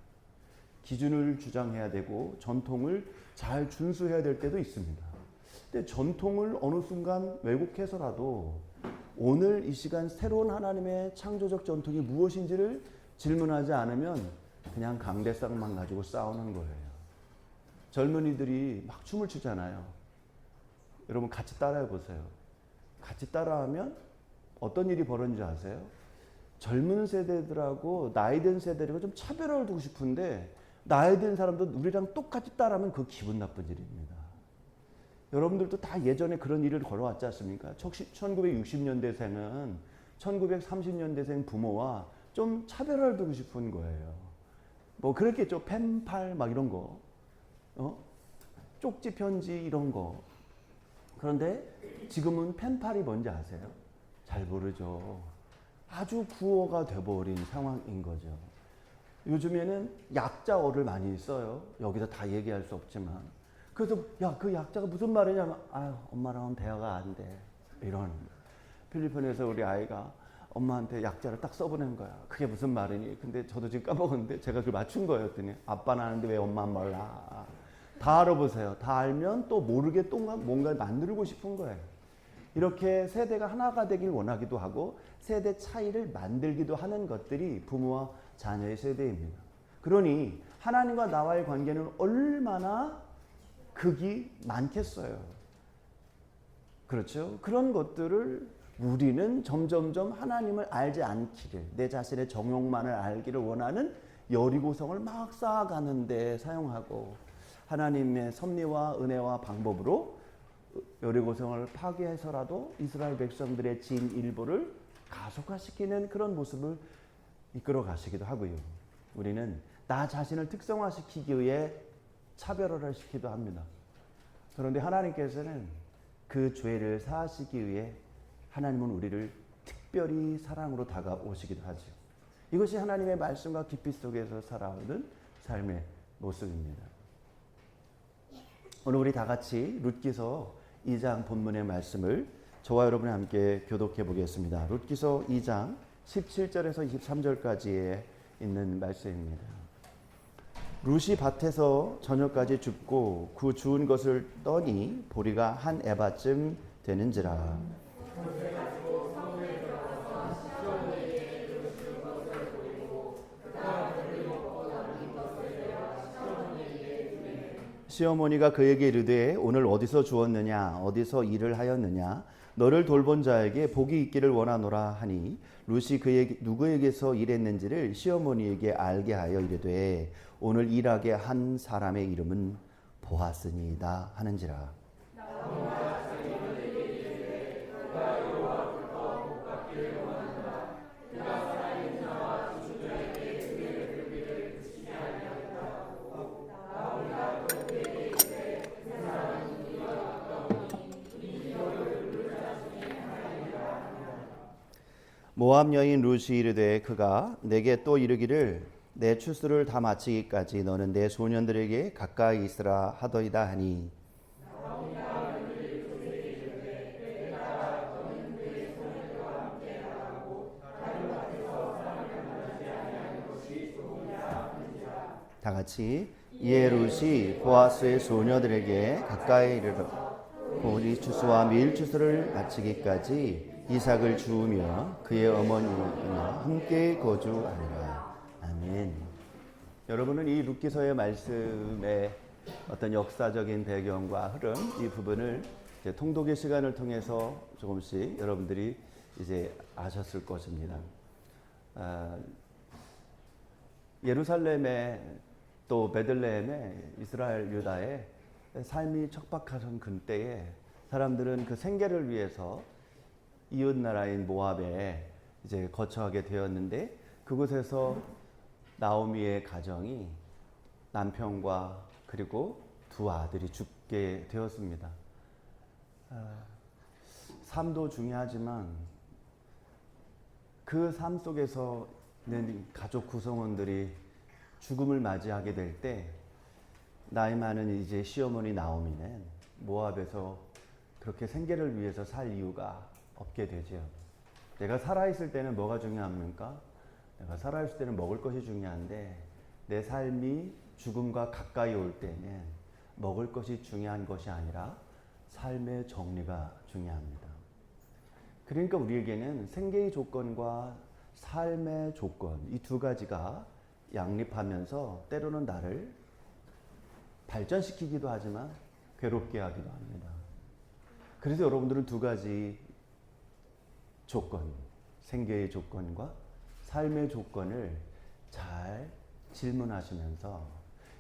Speaker 3: 기준을 주장해야 되고 전통을 잘 준수해야 될 때도 있습니다. 근데 전통을 어느 순간 왜곡해서라도 오늘 이 시간 새로운 하나님의 창조적 전통이 무엇인지를 질문하지 않으면 그냥 강대상만 가지고 싸우는 거예요. 젊은이들이 막 춤을 추잖아요. 여러분 같이 따라해 보세요. 같이 따라하면 어떤 일이 벌어지는지 아세요? 젊은 세대들하고 나이 든 세대들하고 좀 차별을 두고 싶은데 나이 든 사람도 우리랑 똑같이 따라하면 그거 기분 나쁜 일입니다. 여러분들도 다 예전에 그런 일을 걸어왔지 않습니까? 1960년대생은 1930년대생 부모와 좀 차별을 두고 싶은 거예요. 뭐 그랬겠죠. 펜팔 막 이런 거, 쪽지 편지 이런 거. 그런데 지금은 펜팔이 뭔지 아세요? 잘 모르죠. 아주 구호가 돼버린 상황인 거죠. 요즘에는 약자어를 많이 써요. 여기서 다 얘기할 수 없지만. 그래서 야, 그 약자가 무슨 말이냐면 아유, 엄마랑은 대화가 안 돼. 이런. 필리핀에서 우리 아이가 엄마한테 약자를 딱 써보낸 거야. 그게 무슨 말이니? 근데 저도 지금 까먹었는데 제가 그걸 맞춘 거였더니 아빠는 아는데 왜 엄마는 몰라? 다 알아보세요. 다 알면 또 모르게 또 뭔가를 만들고 싶은 거예요. 이렇게 세대가 하나가 되길 원하기도 하고 세대 차이를 만들기도 하는 것들이 부모와 자녀의 세대입니다. 그러니 하나님과 나와의 관계는 얼마나 극이 많겠어요. 그렇죠? 그런 것들을 우리는 점점점 하나님을 알지 않기를, 내 자신의 정욕만을 알기를 원하는 여리고성을 막 쌓아가는데 사용하고, 하나님의 섭리와 은혜와 방법으로 여리고성을 파괴해서라도 이스라엘 백성들의 진 일부를 가속화시키는 그런 모습을 이끌어 가시기도 하고요. 우리는 나 자신을 특성화시키기 위해 차별화를 시키기도 합니다. 그런데 하나님께서는 그 죄를 사하시기 위해 하나님은 우리를 특별히 사랑으로 다가오시기도 하죠. 이것이 하나님의 말씀과 깊이 속에서 살아오는 삶의 모습입니다. 오늘 우리 다 같이 룻기서 2장 본문의 말씀을 저와 여러분이 함께 교독해 보겠습니다. 룻기서 2장 17절에서 23절까지에 있는 말씀입니다. 룻이 밭에서 저녁까지 줍고 그 주운 것을 떠니 보리가 한 에바쯤 되는지라. 시어머니가 그에게 이르되 오늘 어디서 주었느냐 어디서 일을 하였느냐 너를 돌본 자에게 복이 있기를 원하노라 하니 룻이 그에게 누구에게서 일했는지를 시어머니에게 알게 하여 이르되 오늘 일하게 한 사람의 이름은 보아스니이다 하는지라. 모압 여인 룻이 이르되 그가 내게 또 이르기를 내 추수를 다 마치기까지 너는 내 소년들에게 가까이 있으라 하더이다 하니 다 같이 이에 룻이 보아스의 소녀들에게 가까이 이르러 보리 추수와 밀 추수를 마치기까지 이삭을 주우며 그의 어머니와 함께 거주하니라. 아멘. 여러분은 이 룻기서의 말씀의 어떤 역사적인 배경과 흐름 이 부분을 이제 통독의 시간을 통해서 조금씩 여러분들이 이제 아셨을 것입니다. 예루살렘에 또 베들레헴에 이스라엘 유다의 삶이 척박하던 그때에 사람들은 그 생계를 위해서 이웃 나라인 모압에 이제 거처하게 되었는데 그곳에서 나오미의 가정이 남편과 그리고 두 아들이 죽게 되었습니다. 삶도 중요하지만 그 삶 속에서는 가족 구성원들이 죽음을 맞이하게 될 때 나이 많은 이제 시어머니 나오미는 모압에서 그렇게 생계를 위해서 살 이유가 없게 되죠. 내가 살아있을 때는 뭐가 중요합니까? 내가 살아있을 때는 먹을 것이 중요한데 내 삶이 죽음과 가까이 올 때는 먹을 것이 중요한 것이 아니라 삶의 정리가 중요합니다. 그러니까 우리에게는 생계의 조건과 삶의 조건 이 두 가지가 양립하면서 때로는 나를 발전시키기도 하지만 괴롭게 하기도 합니다. 그래서 여러분들은 두 가지 조건, 생계의 조건과 삶의 조건을 잘 질문하시면서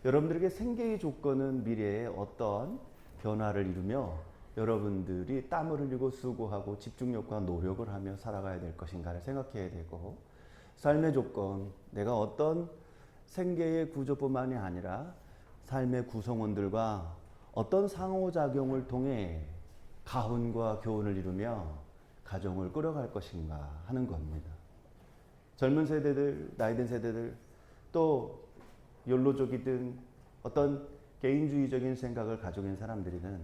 Speaker 3: 여러분들에게 생계의 조건은 미래에 어떤 변화를 이루며 여러분들이 땀을 흘리고 수고하고 집중력과 노력을 하며 살아가야 될 것인가를 생각해야 되고 삶의 조건, 내가 어떤 생계의 구조뿐만이 아니라 삶의 구성원들과 어떤 상호작용을 통해 가훈과 교훈을 이루며 가정을 끌어갈 것인가 하는 겁니다. 젊은 세대들, 나이든 세대들, 또 욜로족이든 어떤 개인주의적인 생각을 가지고 있는 사람들이든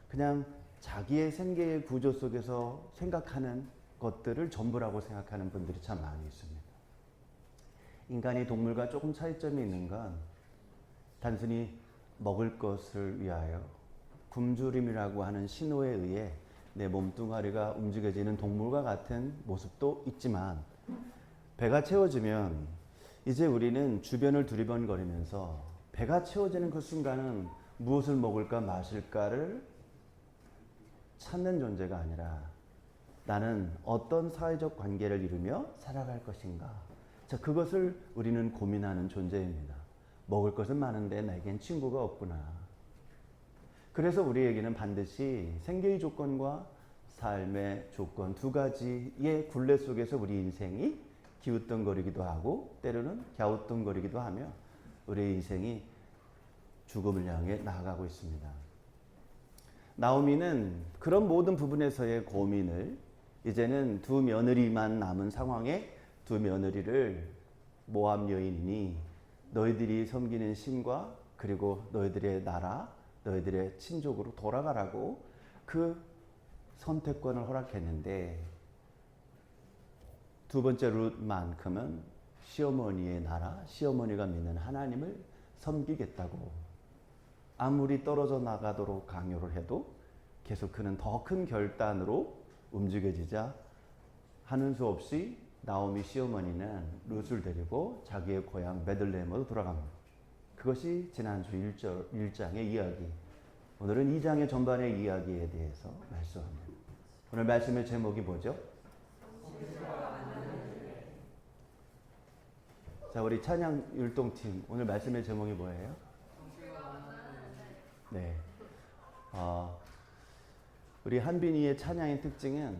Speaker 3: 그냥 자기의 생계의 구조 속에서 생각하는 것들을 전부라고 생각하는 분들이 참 많이 있습니다. 인간이 동물과 조금 차이점이 있는 건 단순히 먹을 것을 위하여 굶주림이라고 하는 신호에 의해 내 몸뚱아리가 움직여지는 동물과 같은 모습도 있지만 배가 채워지면 이제 우리는 주변을 두리번거리면서 배가 채워지는 그 순간은 무엇을 먹을까 마실까를 찾는 존재가 아니라 나는 어떤 사회적 관계를 이루며 살아갈 것인가. 자, 그것을 우리는 고민하는 존재입니다. 먹을 것은 많은데 내겐 친구가 없구나. 그래서 우리에게는 반드시 생계의 조건과 삶의 조건 두 가지의 굴레 속에서 우리 인생이 기웃덩거리기도 하고 때로는 갸우뚱거리기도 하며 우리의 인생이 죽음을 향해 나아가고 있습니다. 나오미는 그런 모든 부분에서의 고민을 이제는 두 며느리만 남은 상황에 두 며느리를 모압 여인이니 너희들이 섬기는 신과 그리고 너희들의 나라, 너희들의 친족으로 돌아가라고 그 선택권을 허락했는데 두 번째 룻만큼은 시어머니의 나라, 시어머니가 믿는 하나님을 섬기겠다고 아무리 떨어져 나가도록 강요를 해도 계속 그는 더 큰 결단으로 움직여지자 하는 수 없이 나오미 시어머니는 룻을 데리고 자기의 고향 베들레헴으로 돌아갑니다. 그것이 지난주 1장의 이야기. 오늘은 2장의 전반의 이야기에 대해서 말씀합니다. 오늘 말씀의 제목이 뭐죠? 자, 우리 찬양 율동팀 오늘 말씀의 제목이 뭐예요? 네. 우리 한빈이의 찬양의 특징은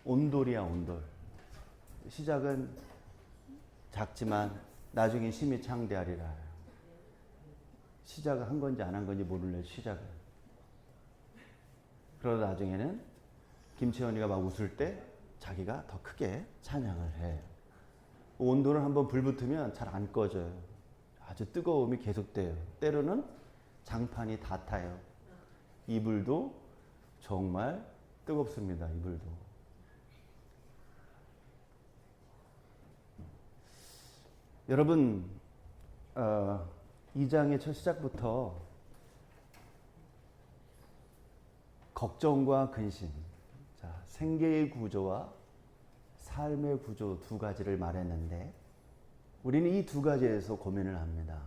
Speaker 3: 온돌이야, 온돌. 시작은 작지만 나중에 심히 창대하리라. 시작을 한 건지 안 한 건지 모를래, 시작은. 그러다 나중에는 김채원이가 막 웃을 때 자기가 더 크게 찬양을 해. 온돌은 한번 불 붙으면 잘 안 꺼져요. 아주 뜨거움이 계속돼요. 때로는 장판이 다 타요. 이불도 정말 뜨겁습니다. 이불도. 여러분, 2장의 첫 시작부터 걱정과 근심, 자, 생계의 구조와 삶의 구조 두 가지를 말했는데 우리는 이 두 가지에서 고민을 합니다.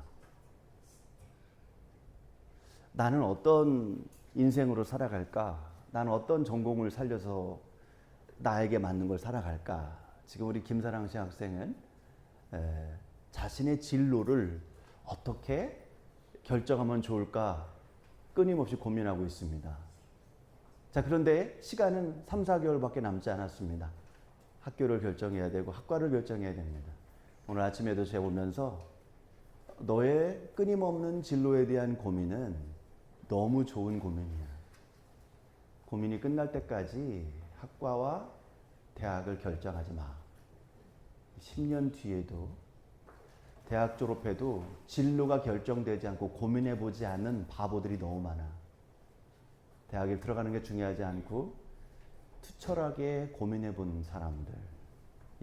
Speaker 3: 나는 어떤 인생으로 살아갈까? 나는 어떤 전공을 살려서 나에게 맞는 걸 살아갈까? 지금 우리 김사랑 씨 학생은 자신의 진로를 어떻게 결정하면 좋을까 끊임없이 고민하고 있습니다. 자, 그런데 시간은 3, 4개월밖에 남지 않았습니다. 학교를 결정해야 되고 학과를 결정해야 됩니다. 오늘 아침에도 제가 오면서 너의 끊임없는 진로에 대한 고민은 너무 좋은 고민이야. 고민이 끝날 때까지 학과와 대학을 결정하지 마. 10년 뒤에도 대학 졸업해도 진로가 결정되지 않고 고민해보지 않는 바보들이 너무 많아. 대학에 들어가는 게 중요하지 않고 투철하게 고민해본 사람들.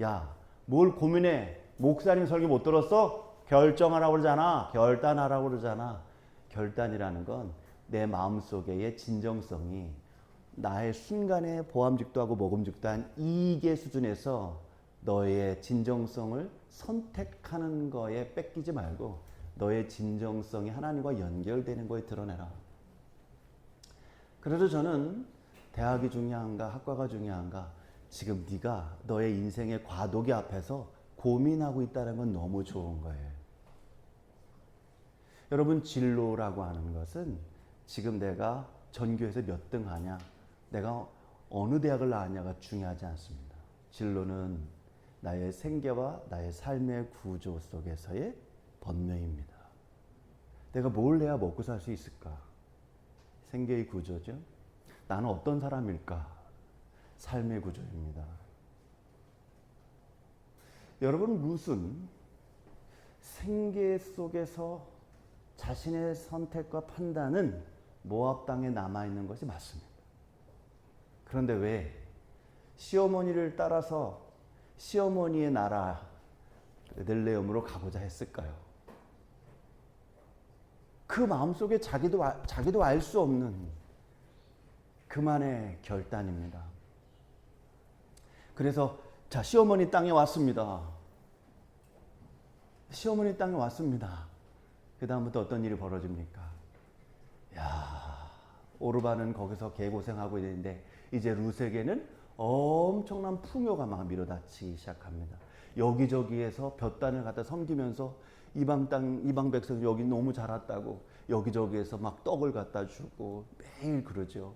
Speaker 3: 야, 뭘 고민해? 목사님 설교 못 들었어? 결정하라고 그러잖아. 결단하라고 그러잖아. 결단이라는 건 내 마음속의 진정성이 나의 순간의 보암직도 하고 먹음직도 한 이익의 수준에서 너의 진정성을 선택하는 거에 뺏기지 말고 너의 진정성이 하나님과 연결되는 거에 드러내라. 그래서 저는 대학이 중요한가 학과가 중요한가 지금 네가 너의 인생의 과도기 앞에서 고민하고 있다는 건 너무 좋은 거예요. 여러분, 진로라고 하는 것은 지금 내가 전교에서 몇 등 하냐, 내가 어느 대학을 나왔냐가 중요하지 않습니다. 진로는 나의 생계와 나의 삶의 구조 속에서의 번뇌입니다. 내가 뭘 해야 먹고 살 수 있을까? 생계의 구조죠. 나는 어떤 사람일까? 삶의 구조입니다. 여러분, 룻은 생계 속에서 자신의 선택과 판단은 모압 땅에 남아 있는 것이 맞습니다. 그런데 왜 시어머니를 따라서 시어머니의 나라 베들레헴으로 가고자 했을까요? 그 마음속에 자기도 알 수 없는 그만의 결단입니다. 그래서 자, 시어머니 땅에 왔습니다. 시어머니 땅에 왔습니다. 그 다음부터 어떤 일이 벌어집니까? 야, 오르반은 거기서 개고생하고 있는데 이제 룻에게는 엄청난 풍요가 막 밀어닥치기 시작합니다. 여기저기에서 볕단을 갖다 섬기면서 이방 백성 여기 너무 잘 왔다고 여기저기에서 막 떡을 갖다 주고 매일 그러죠.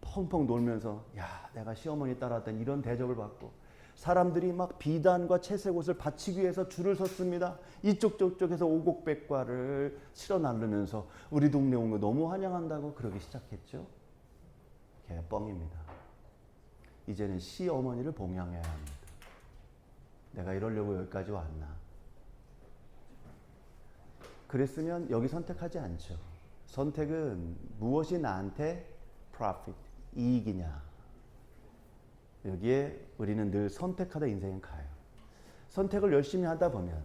Speaker 3: 펑펑 놀면서 야, 내가 시어머니 따라왔더니 이런 대접을 받고, 사람들이 막 비단과 채색 옷을 바치기 위해서 줄을 섰습니다. 이쪽 저쪽에서 오곡백과를 실어 나르면서 우리 동네 온 거 너무 환영한다고 그러기 시작했죠. 개뻥입니다. 이제는 시어머니를 봉양해야 합니다. 내가 이러려고 여기까지 왔나? 그랬으면 여기 선택하지 않죠. 선택은 무엇이 나한테 profit, 이익이냐. 여기에 우리는 늘 선택하다 인생은 가요. 선택을 열심히 하다 보면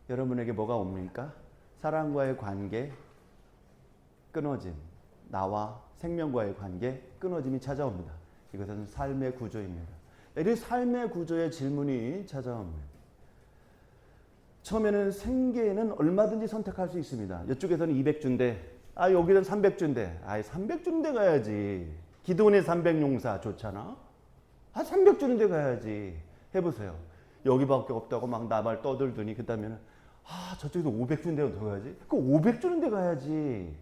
Speaker 3: 여러분에게 뭐가 옵니까? 사랑과의 관계 끊어짐, 나와 생명과의 관계 끊어짐이 찾아옵니다. 이것은 삶의 구조입니다. 이 삶의 구조의 질문이 찾아옵니다. 처음에는 생계에는 얼마든지 선택할 수 있습니다. 이쪽에서는 200주인데 여기는 300주인데 300주인데 가야지. 기도원의 300용사 좋잖아. 300주인데 가야지. 해보세요. 여기밖에 없다고 막 나발 떠들더니 그 다음에는 저쪽에서 500주인데 더 가야지. 그 500주인데 가야지.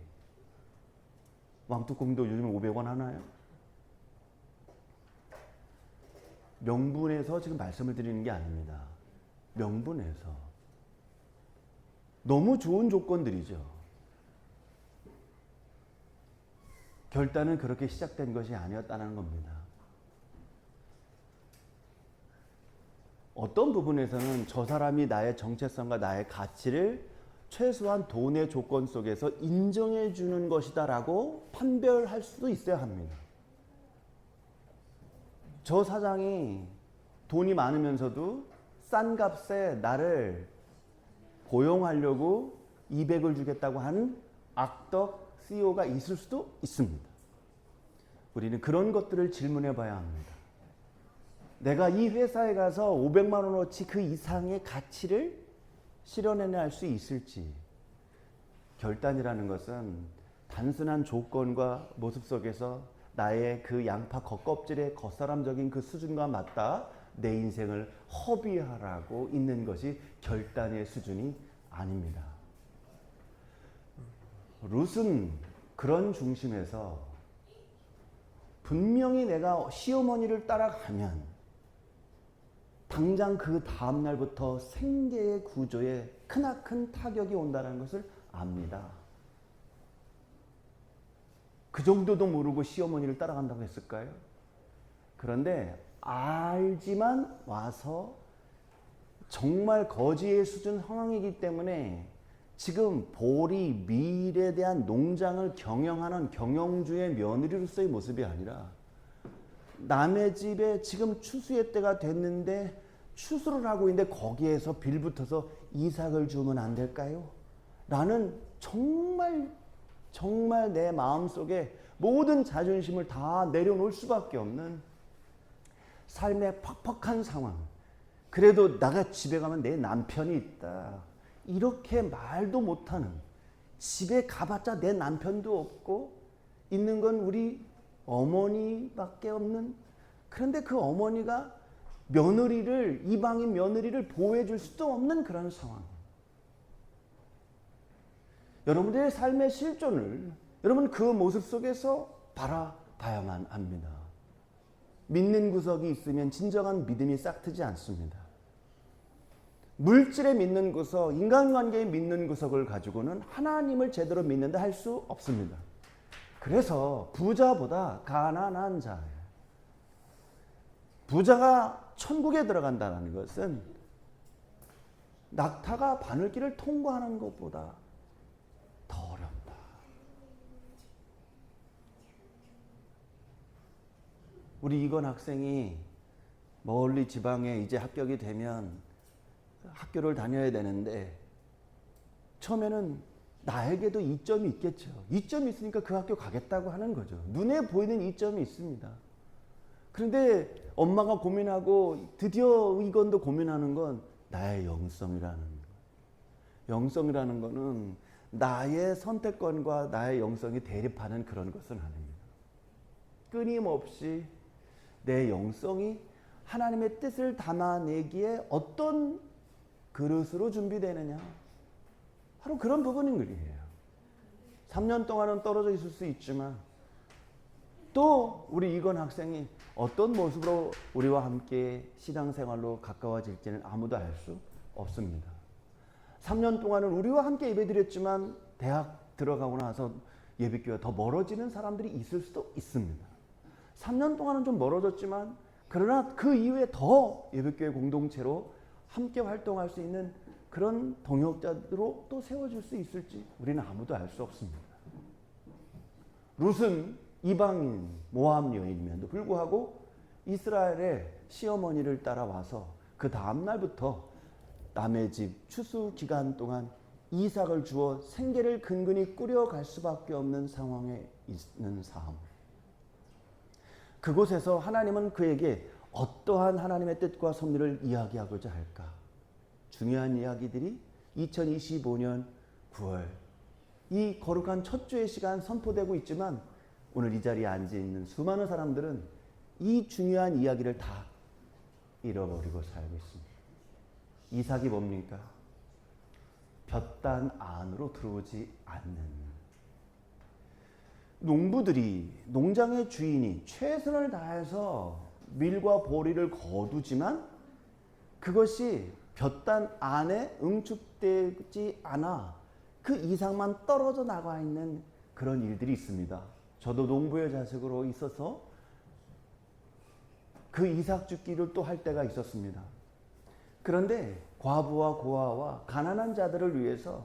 Speaker 3: 왕뚜껑도 요즘에 500원 하나요? 명분에서 지금 말씀을 드리는 게 아닙니다. 명분에서. 너무 좋은 조건들이죠. 결단은 그렇게 시작된 것이 아니었다는 겁니다. 어떤 부분에서는 저 사람이 나의 정체성과 나의 가치를 최소한 돈의 조건 속에서 인정해 주는 것이다라고 판별할 수도 있어야 합니다. 저 사장이 돈이 많으면서도 싼 값에 나를 고용하려고 200을 주겠다고 하는 악덕 CEO가 있을 수도 있습니다. 우리는 그런 것들을 질문해 봐야 합니다. 내가 이 회사에 가서 500만 원어치 그 이상의 가치를 실현해낼 수 있을지. 결단이라는 것은 단순한 조건과 모습 속에서 나의 그 양파 겉껍질의 겉사람적인 그 수준과 맞다 내 인생을 허비하라고 있는 것이 결단의 수준이 아닙니다. 룻은 그런 중심에서 분명히 내가 시어머니를 따라가면 당장 그 다음 날부터 생계의 구조에 크나큰 타격이 온다는 것을 압니다. 그 정도도 모르고 시어머니를 따라간다고 했을까요? 그런데 알지만 와서 정말 거지의 수준 상황이기 때문에 지금 볼이 밀에 대한 농장을 경영하는 경영주의 며느리로서의 모습이 아니라 남의 집에 지금 추수의 때가 됐는데 추수를 하고 있는데 거기에서 빌붙어서 이삭을 주면 안 될까요? 라는 정말 내 마음속에 모든 자존심을 다 내려놓을 수밖에 없는 삶의 퍽퍽한 상황. 그래도 내가 집에 가면 내 남편이 있다. 이렇게 말도 못하는, 집에 가봤자 내 남편도 없고 있는 건 우리 어머니밖에 없는, 그런데 그 어머니가 며느리를, 이방인 며느리를 보호해 줄 수도 없는 그런 상황. 여러분들의 삶의 실존을 여러분 그 모습 속에서 바라봐야만 합니다. 믿는 구석이 있으면 진정한 믿음이 싹트지 않습니다. 물질에 믿는 구석, 인간관계에 믿는 구석을 가지고는 하나님을 제대로 믿는다 할 수 없습니다. 그래서 부자보다 가난한 자예요. 부자가 천국에 들어간다는 것은 낙타가 바늘길을 통과하는 것보다 더 어렵다. 우리 이건 학생이 멀리 지방에 이제 합격이 되면 학교를 다녀야 되는데 처음에는 나에게도 이점이 있겠죠. 이점이 있으니까 그 학교 가겠다고 하는 거죠. 눈에 보이는 이점이 있습니다. 그런데 엄마가 고민하고 드디어 이건도 고민하는 건 나의 영성이라는 거예요. 영성이라는 거는 나의 선택권과 나의 영성이 대립하는 그런 것은 아닙니다. 끊임없이 내 영성이 하나님의 뜻을 담아내기에 어떤 그릇으로 준비되느냐. 바로 그런 부분인 거예요. 3년 동안은 떨어져 있을 수 있지만 또 우리 이건 학생이 어떤 모습으로 우리와 함께 신앙생활로 가까워질지는 아무도 알 수 없습니다. 3년 동안은 우리와 함께 예배드렸지만 대학 들어가고 나서 예배교회가 더 멀어지는 사람들이 있을 수도 있습니다. 3년 동안은 좀 멀어졌지만 그러나 그 이후에 더 예배교회 공동체로 함께 활동할 수 있는 그런 동역자들로 또 세워질 수 있을지 우리는 아무도 알 수 없습니다. 룻은 이방인 모압 여인임에도 불구하고 이스라엘의 시어머니를 따라와서 그 다음 날부터 남의 집 추수 기간 동안 이삭을 주어 생계를 근근히 꾸려갈 수밖에 없는 상황에 있는 삶. 그곳에서 하나님은 그에게 어떠한 하나님의 뜻과 섭리를 이야기하고자 할까? 중요한 이야기들이 2025년 9월 이 거룩한 첫 주의 시간 선포되고 있지만 오늘 이 자리에 앉아 있는 수많은 사람들은 이 중요한 이야기를 다 잃어버리고 살고 있습니다. 이삭이 뭡니까? 볕단 안으로 들어오지 않는. 농부들이 농장의 주인이 최선을 다해서 밀과 보리를 거두지만 그것이 볕단 안에 응축되지 않아 그 이상만 떨어져 나가 있는 그런 일들이 있습니다. 저도 농부의 자식으로 있어서 그 이삭 줍기를 또 할 때가 있었습니다. 그런데 과부와 고아와 가난한 자들을 위해서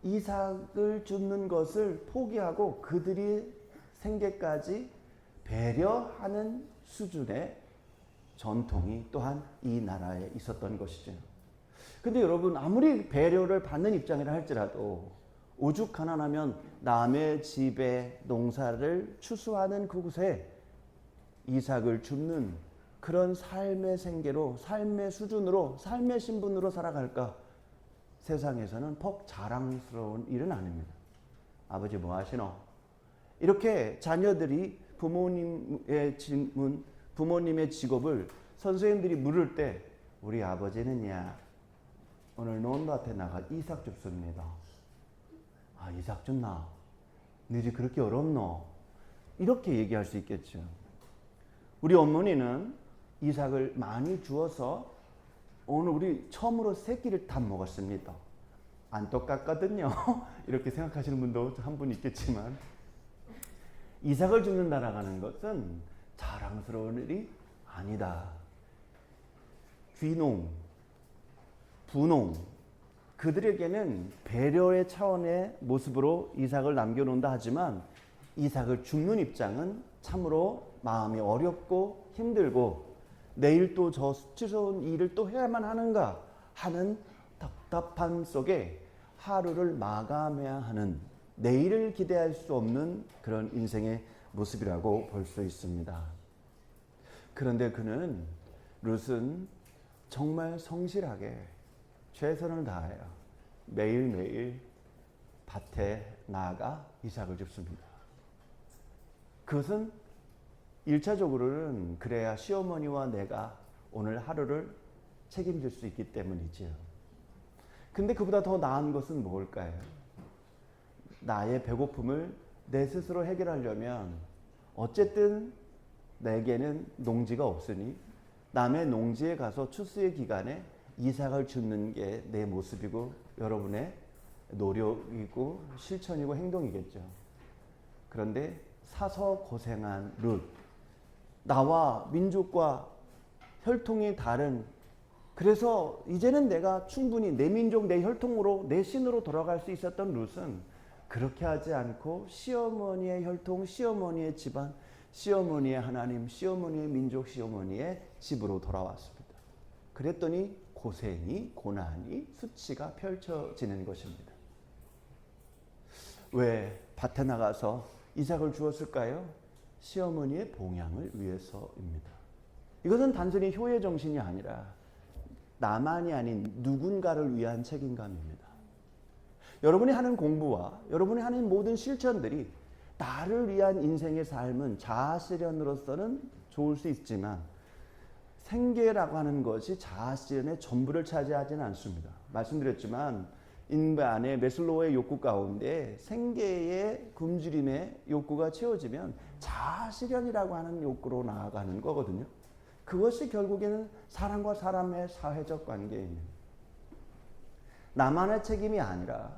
Speaker 3: 이삭을 줍는 것을 포기하고 그들이 생계까지 배려하는 수준의 전통이 또한 이 나라에 있었던 것이죠. 근데 여러분 아무리 배려를 받는 입장이라 할지라도 오죽 가난하면 남의 집에 농사를 추수하는 그곳에 이삭을 줍는 그런 삶의 생계로, 삶의 수준으로, 삶의 신분으로 살아갈까? 세상에서는 퍽 자랑스러운 일은 아닙니다. 아버지 뭐 하시노? 이렇게 자녀들이 부모님의 질문, 부모님의 직업을 선생님들이 물을 때 우리 아버지는야 오늘 논밭에 나가 이삭 줍습니다. 아 이삭 줍나? 너희 그렇게 어렵노? 이렇게 얘기할 수 있겠죠. 우리 어머니는 이삭을 많이 주어서 오늘 우리 처음으로 새끼를 다 먹었습니다. 안 똑같거든요. 이렇게 생각하시는 분도 한 분 있겠지만 이삭을 줍는다라는 것은 자랑스러운 일이 아니다. 귀농, 부농 그들에게는 배려의 차원의 모습으로 이삭을 남겨놓는다 하지만 이삭을 줍는 입장은 참으로 마음이 어렵고 힘들고 내일 또 저 수치스러운 일을 또 해야만 하는가 하는 답답함 속에 하루를 마감해야 하는 내일을 기대할 수 없는 그런 인생의 모습이라고 볼 수 있습니다. 그런데 룻은 정말 성실하게 최선을 다하여 매일매일 밭에 나아가 이삭을 줍습니다. 그것은 1차적으로는 그래야 시어머니와 내가 오늘 하루를 책임질 수 있기 때문이지요. 근데 그보다 더 나은 것은 뭘까요? 나의 배고픔을 내 스스로 해결하려면 어쨌든 내게는 농지가 없으니 남의 농지에 가서 추수의 기간에 이삭을 줍는 게 내 모습이고 여러분의 노력이고 실천이고 행동이겠죠. 그런데 사서 고생한 룻, 나와 민족과 혈통이 다른 그래서 이제는 내가 충분히 내 민족, 내 혈통으로, 내 신으로 돌아갈 수 있었던 룻은 그렇게 하지 않고 시어머니의 혈통, 시어머니의 집안, 시어머니의 하나님, 시어머니의 민족, 시어머니의 집으로 돌아왔습니다. 그랬더니 고생이, 고난이, 수치가 펼쳐지는 것입니다. 왜 밭에 나가서 이삭을 주었을까요? 시어머니의 봉양을 위해서입니다. 이것은 단순히 효의 정신이 아니라 나만이 아닌 누군가를 위한 책임감입니다. 여러분이 하는 공부와 여러분이 하는 모든 실천들이 나를 위한 인생의 삶은 자아실현으로서는 좋을 수 있지만 생계라고 하는 것이 자아실현의 전부를 차지하지는 않습니다. 말씀드렸지만 인간의 메슬로우의 욕구 가운데 생계의 굶주림의 욕구가 채워지면 자아실현이라고 하는 욕구로 나아가는 거거든요. 그것이 결국에는 사람과 사람의 사회적 관계입니다. 나만의 책임이 아니라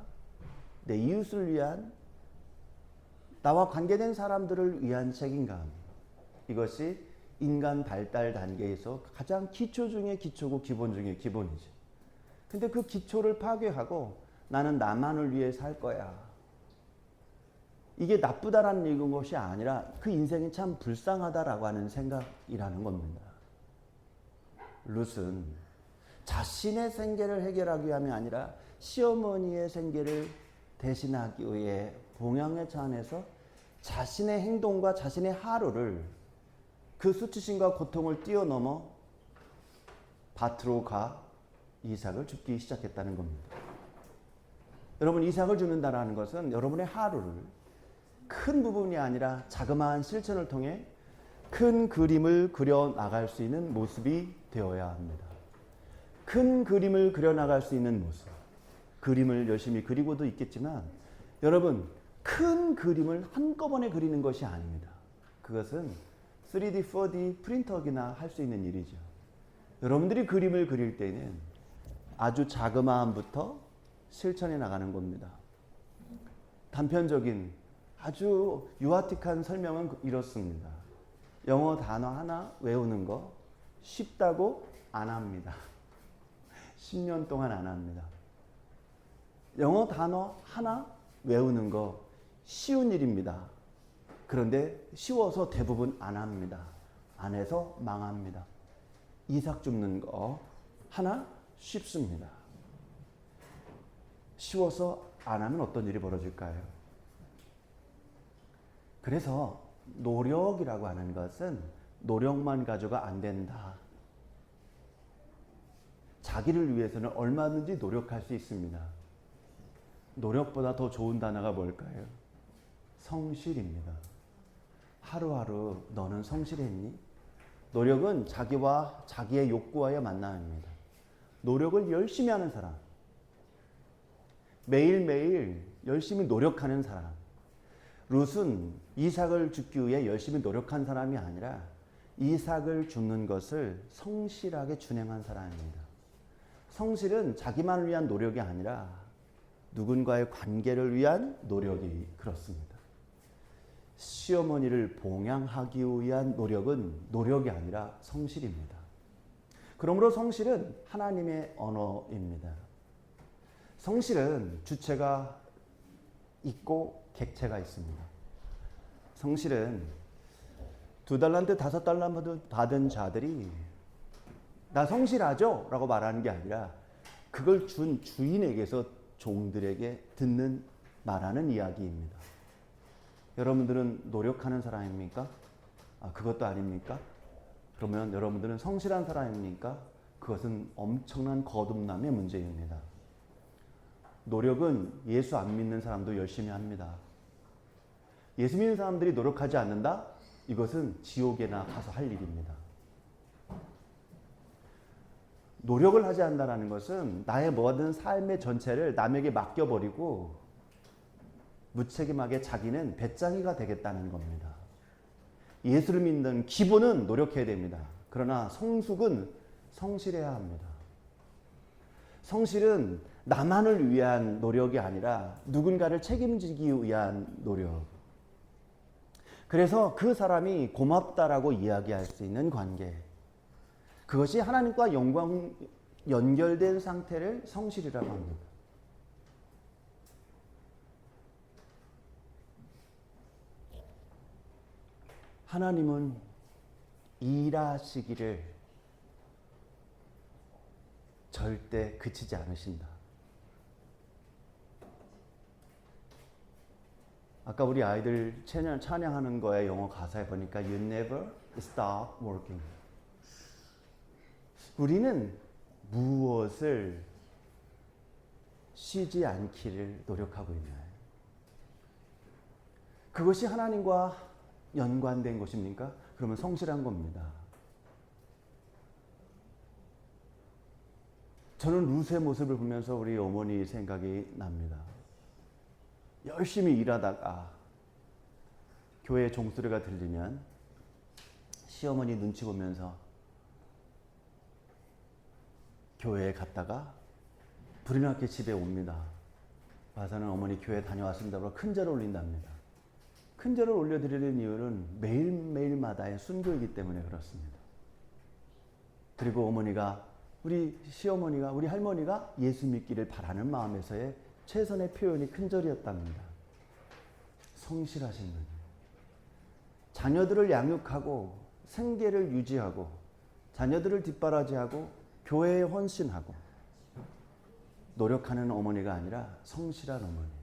Speaker 3: 내 이웃을 위한, 나와 관계된 사람들을 위한 책임감. 이것이 인간 발달 단계에서 가장 기초 중에 기초고 기본 중에 기본이죠. 근데 그 기초를 파괴하고 나는 나만을 위해 살 거야. 이게 나쁘다라는 것이 아니라 그 인생이 참 불쌍하다라고 하는 생각이라는 겁니다. 룻은 자신의 생계를 해결하기 위함이 아니라 시어머니의 생계를 대신하기 위해 봉양의 차 안에서 자신의 행동과 자신의 하루를 그 수치심과 고통을 뛰어넘어 밭으로 가 이삭을 줍기 시작했다는 겁니다. 여러분, 이삭을 줍는다는 것은 여러분의 하루를 큰 부분이 아니라 자그마한 실천을 통해 큰 그림을 그려 나갈 수 있는 모습이 되어야 합니다. 큰 그림을 그려 나갈 수 있는 모습. 그림을 열심히 그리고도 있겠지만 여러분, 큰 그림을 한꺼번에 그리는 것이 아닙니다. 그것은 3D, 4D 프린터기나 할 수 있는 일이죠. 여러분들이 그림을 그릴 때는 아주 자그마함부터 실천해 나가는 겁니다. 단편적인 아주 유아틱한 설명은 이렇습니다. 영어 단어 하나 외우는 거 쉽다고 안 합니다. 10년 동안 안 합니다. 영어 단어 하나 외우는 거 쉬운 일입니다. 그런데 쉬워서 대부분 안 합니다. 안 해서 망합니다. 이삭 줍는 거 하나 쉽습니다. 쉬워서 안 하면 어떤 일이 벌어질까요? 그래서 노력이라고 하는 것은 노력만 가져가 안 된다. 자기를 위해서는 얼마든지 노력할 수 있습니다. 노력보다 더 좋은 단어가 뭘까요? 성실입니다. 하루하루 너는 성실했니? 노력은 자기와 자기의 욕구와의 만남입니다. 노력을 열심히 하는 사람, 매일매일 열심히 노력하는 사람. 룻은 이삭을 줍기 위해 열심히 노력한 사람이 아니라 이삭을 줍는 것을 성실하게 준행한 사람입니다. 성실은 자기만을 위한 노력이 아니라 누군가의 관계를 위한 노력이 그렇습니다. 시어머니를 봉양하기 위한 노력은 노력이 아니라 성실입니다. 그러므로 성실은 하나님의 언어입니다. 성실은 주체가 있고 객체가 있습니다. 성실은 2달란트, 5달란트 받은 자들이 나 성실하죠? 라고 말하는 게 아니라 그걸 준 주인에게서 종들에게 듣는 말하는 이야기입니다. 여러분들은 노력하는 사람입니까? 그것도 아닙니까? 그러면 여러분들은 성실한 사람입니까? 그것은 엄청난 거듭남의 문제입니다. 노력은 예수 안 믿는 사람도 열심히 합니다. 예수 믿는 사람들이 노력하지 않는다? 이것은 지옥에나 가서 할 일입니다. 노력을 하지 않는다는 것은 나의 모든 삶의 전체를 남에게 맡겨버리고 무책임하게 자기는 배짱이가 되겠다는 겁니다. 예수를 믿는 기본은 노력해야 됩니다. 그러나 성숙은 성실해야 합니다. 성실은 나만을 위한 노력이 아니라 누군가를 책임지기 위한 노력. 그래서 그 사람이 고맙다라고 이야기할 수 있는 관계. 그것이 하나님과 영광 연결된 상태를 성실이라고 합니다. 하나님은 일하시기를 절대 그치지 않으신다. 아까 우리 아이들 찬양하는 거에 영어 가사에 보니까 You never stop working. 우리는 무엇을 쉬지 않기를 노력하고 있나요? 그것이 하나님과 연관된 것입니까? 그러면 성실한 겁니다. 저는 루스의 모습을 보면서 우리 어머니 생각이 납니다. 열심히 일하다가 교회 종소리가 들리면 시어머니 눈치 보면서 교회에 갔다가 불이 났게 집에 옵니다. 와서는 어머니 교회 다녀왔습니다고 큰 절을 올린답니다. 큰 절을 올려드리는 이유는 매일매일마다의 순교이기 때문에 그렇습니다. 그리고 어머니가 우리 시어머니가 우리 할머니가 예수 믿기를 바라는 마음에서의 최선의 표현이 큰 절이었답니다. 성실하신 분. 자녀들을 양육하고 생계를 유지하고 자녀들을 뒷바라지하고 교회에 헌신하고 노력하는 어머니가 아니라 성실한 어머니.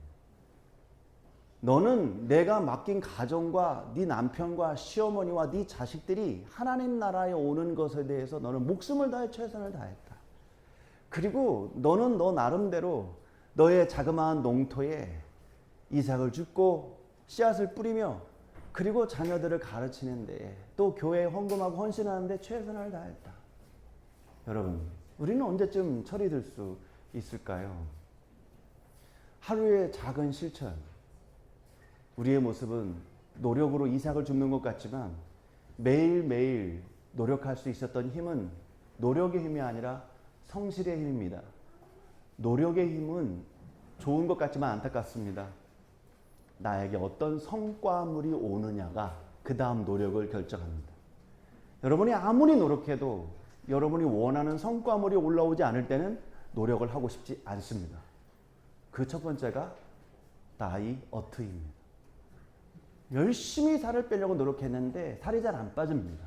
Speaker 3: 너는 내가 맡긴 가정과 네 남편과 시어머니와 네 자식들이 하나님 나라에 오는 것에 대해서 너는 목숨을 다해 최선을 다했다. 그리고 너는 너 나름대로 너의 자그마한 농토에 이삭을 줍고 씨앗을 뿌리며 그리고 자녀들을 가르치는 데에 또 교회에 헌금하고 헌신하는 데 최선을 다했다. 여러분, 우리는 언제쯤 철이 들 수 있을까요? 하루의 작은 실천. 우리의 모습은 노력으로 이삭을 줍는 것 같지만 매일매일 노력할 수 있었던 힘은 노력의 힘이 아니라 성실의 힘입니다. 노력의 힘은 좋은 것 같지만 안타깝습니다. 나에게 어떤 성과물이 오느냐가 그 다음 노력을 결정합니다. 여러분이 아무리 노력해도 여러분이 원하는 성과물이 올라오지 않을 때는 노력을 하고 싶지 않습니다. 그 첫 번째가 다이어트입니다. 열심히 살을 빼려고 노력했는데 살이 잘 안 빠집니다.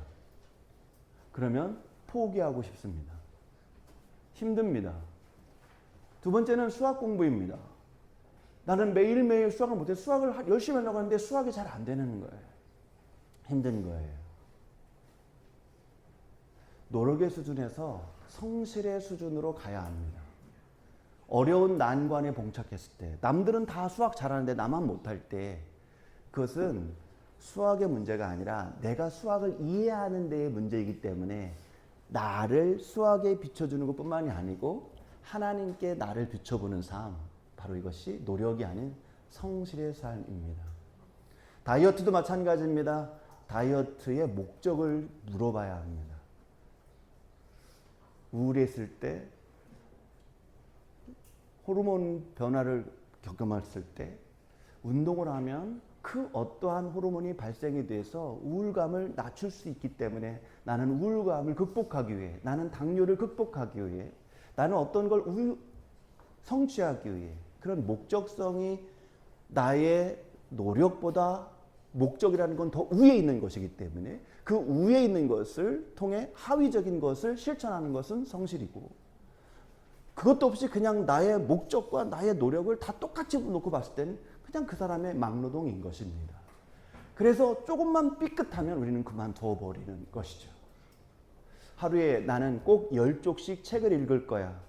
Speaker 3: 그러면 포기하고 싶습니다. 힘듭니다. 두 번째는 수학 공부입니다. 나는 매일매일 수학을 못해 수학을 열심히 하려고 하는데 수학이 잘 안 되는 거예요. 힘든 거예요. 노력의 수준에서 성실의 수준으로 가야 합니다. 어려운 난관에 봉착했을 때 남들은 다 수학 잘하는데 나만 못할 때 그것은 수학의 문제가 아니라 내가 수학을 이해하는 데의 문제이기 때문에 나를 수학에 비춰주는 것뿐만이 아니고 하나님께 나를 비춰보는 삶, 바로 이것이 노력이 아닌 성실의 삶입니다. 다이어트도 마찬가지입니다. 다이어트의 목적을 물어봐야 합니다. 우울했을 때, 호르몬 변화를 경험했을 때 운동을 하면 그 어떠한 호르몬이 발생이 돼서 우울감을 낮출 수 있기 때문에 나는 우울감을 극복하기 위해, 나는 당뇨를 극복하기 위해, 나는 어떤 걸 성취하기 위해 그런 목적성이 나의 노력보다 목적이라는 건 더 위에 있는 것이기 때문에 그 위에 있는 것을 통해 하위적인 것을 실천하는 것은 성실이고, 그것도 없이 그냥 나의 목적과 나의 노력을 다 똑같이 놓고 봤을 때는 그냥 그 사람의 막노동인 것입니다. 그래서 조금만 삐끗하면 우리는 그만둬 버리는 것이죠. 하루에 나는 꼭 10쪽씩 책을 읽을 거야.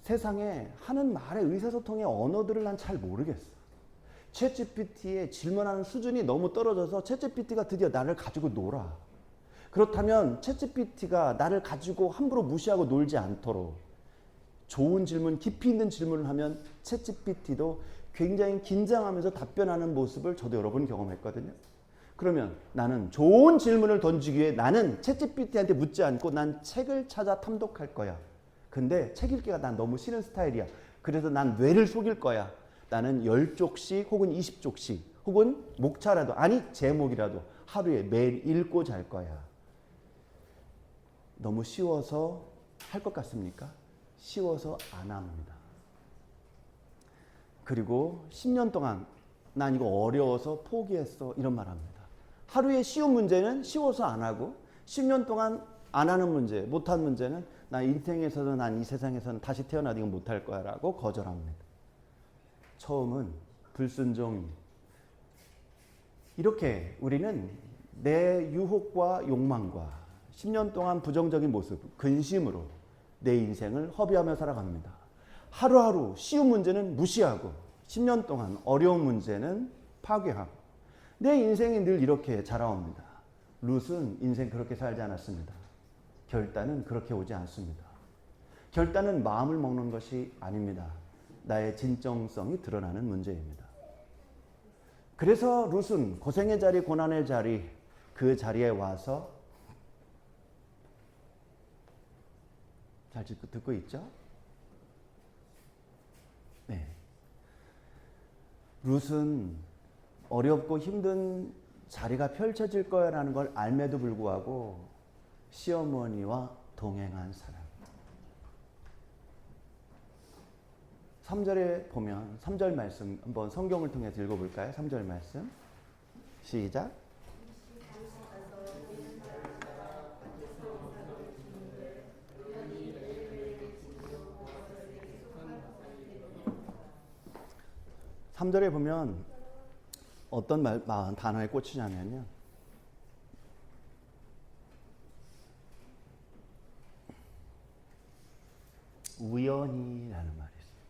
Speaker 3: 세상에 하는 말의 의사소통의 언어들을 난 잘 모르겠어. 챗GPT에 질문하는 수준이 너무 떨어져서 챗GPT가 드디어 나를 가지고 놀아. 그렇다면 챗GPT가 나를 가지고 함부로 무시하고 놀지 않도록 좋은 질문, 깊이 있는 질문을 하면 챗GPT도 굉장히 긴장하면서 답변하는 모습을 저도 여러 번 경험했거든요. 그러면 나는 좋은 질문을 던지기 위해 나는 챗GPT한테 묻지 않고 난 책을 찾아 탐독할 거야. 근데 책 읽기가 난 너무 싫은 스타일이야. 그래서 난 뇌를 속일 거야. 나는 10쪽씩 혹은 20쪽씩 혹은 목차라도, 아니 제목이라도 하루에 매일 읽고 잘 거야. 너무 쉬워서 할 것 같습니까? 쉬워서 안 합니다. 그리고 10년 동안 난 이거 어려워서 포기했어 이런 말 합니다. 하루에 쉬운 문제는 쉬워서 안 하고 10년 동안 안 하는 문제, 못한 문제는 나 인생에서도 난 이 세상에서는 다시 태어나도 이거 못할 거야 라고 거절합니다. 처음은 불순종입니다. 이렇게 우리는 내 유혹과 욕망과 10년 동안 부정적인 모습, 근심으로 내 인생을 허비하며 살아갑니다. 하루하루 쉬운 문제는 무시하고 10년 동안 어려운 문제는 파괴하고 내 인생이 늘 이렇게 자라옵니다. 룻은 인생 그렇게 살지 않았습니다. 결단은 그렇게 오지 않습니다. 결단은 마음을 먹는 것이 아닙니다. 나의 진정성이 드러나는 문제입니다. 그래서 룻은 고생의 자리, 고난의 자리, 그 자리에 와서 잘 듣고 있죠? 네. 룻은 어렵고 힘든 자리가 펼쳐질 거라는 걸 알매도 불구하고 시어머니와 동행한 사람. 3절에 보면 3절 말씀 한번 성경을 통해서 읽어볼까요? 3절 말씀 시작. 삼절에 보면 어떤 단어에 꽂히냐면요. 우연이라는 말이 있어요.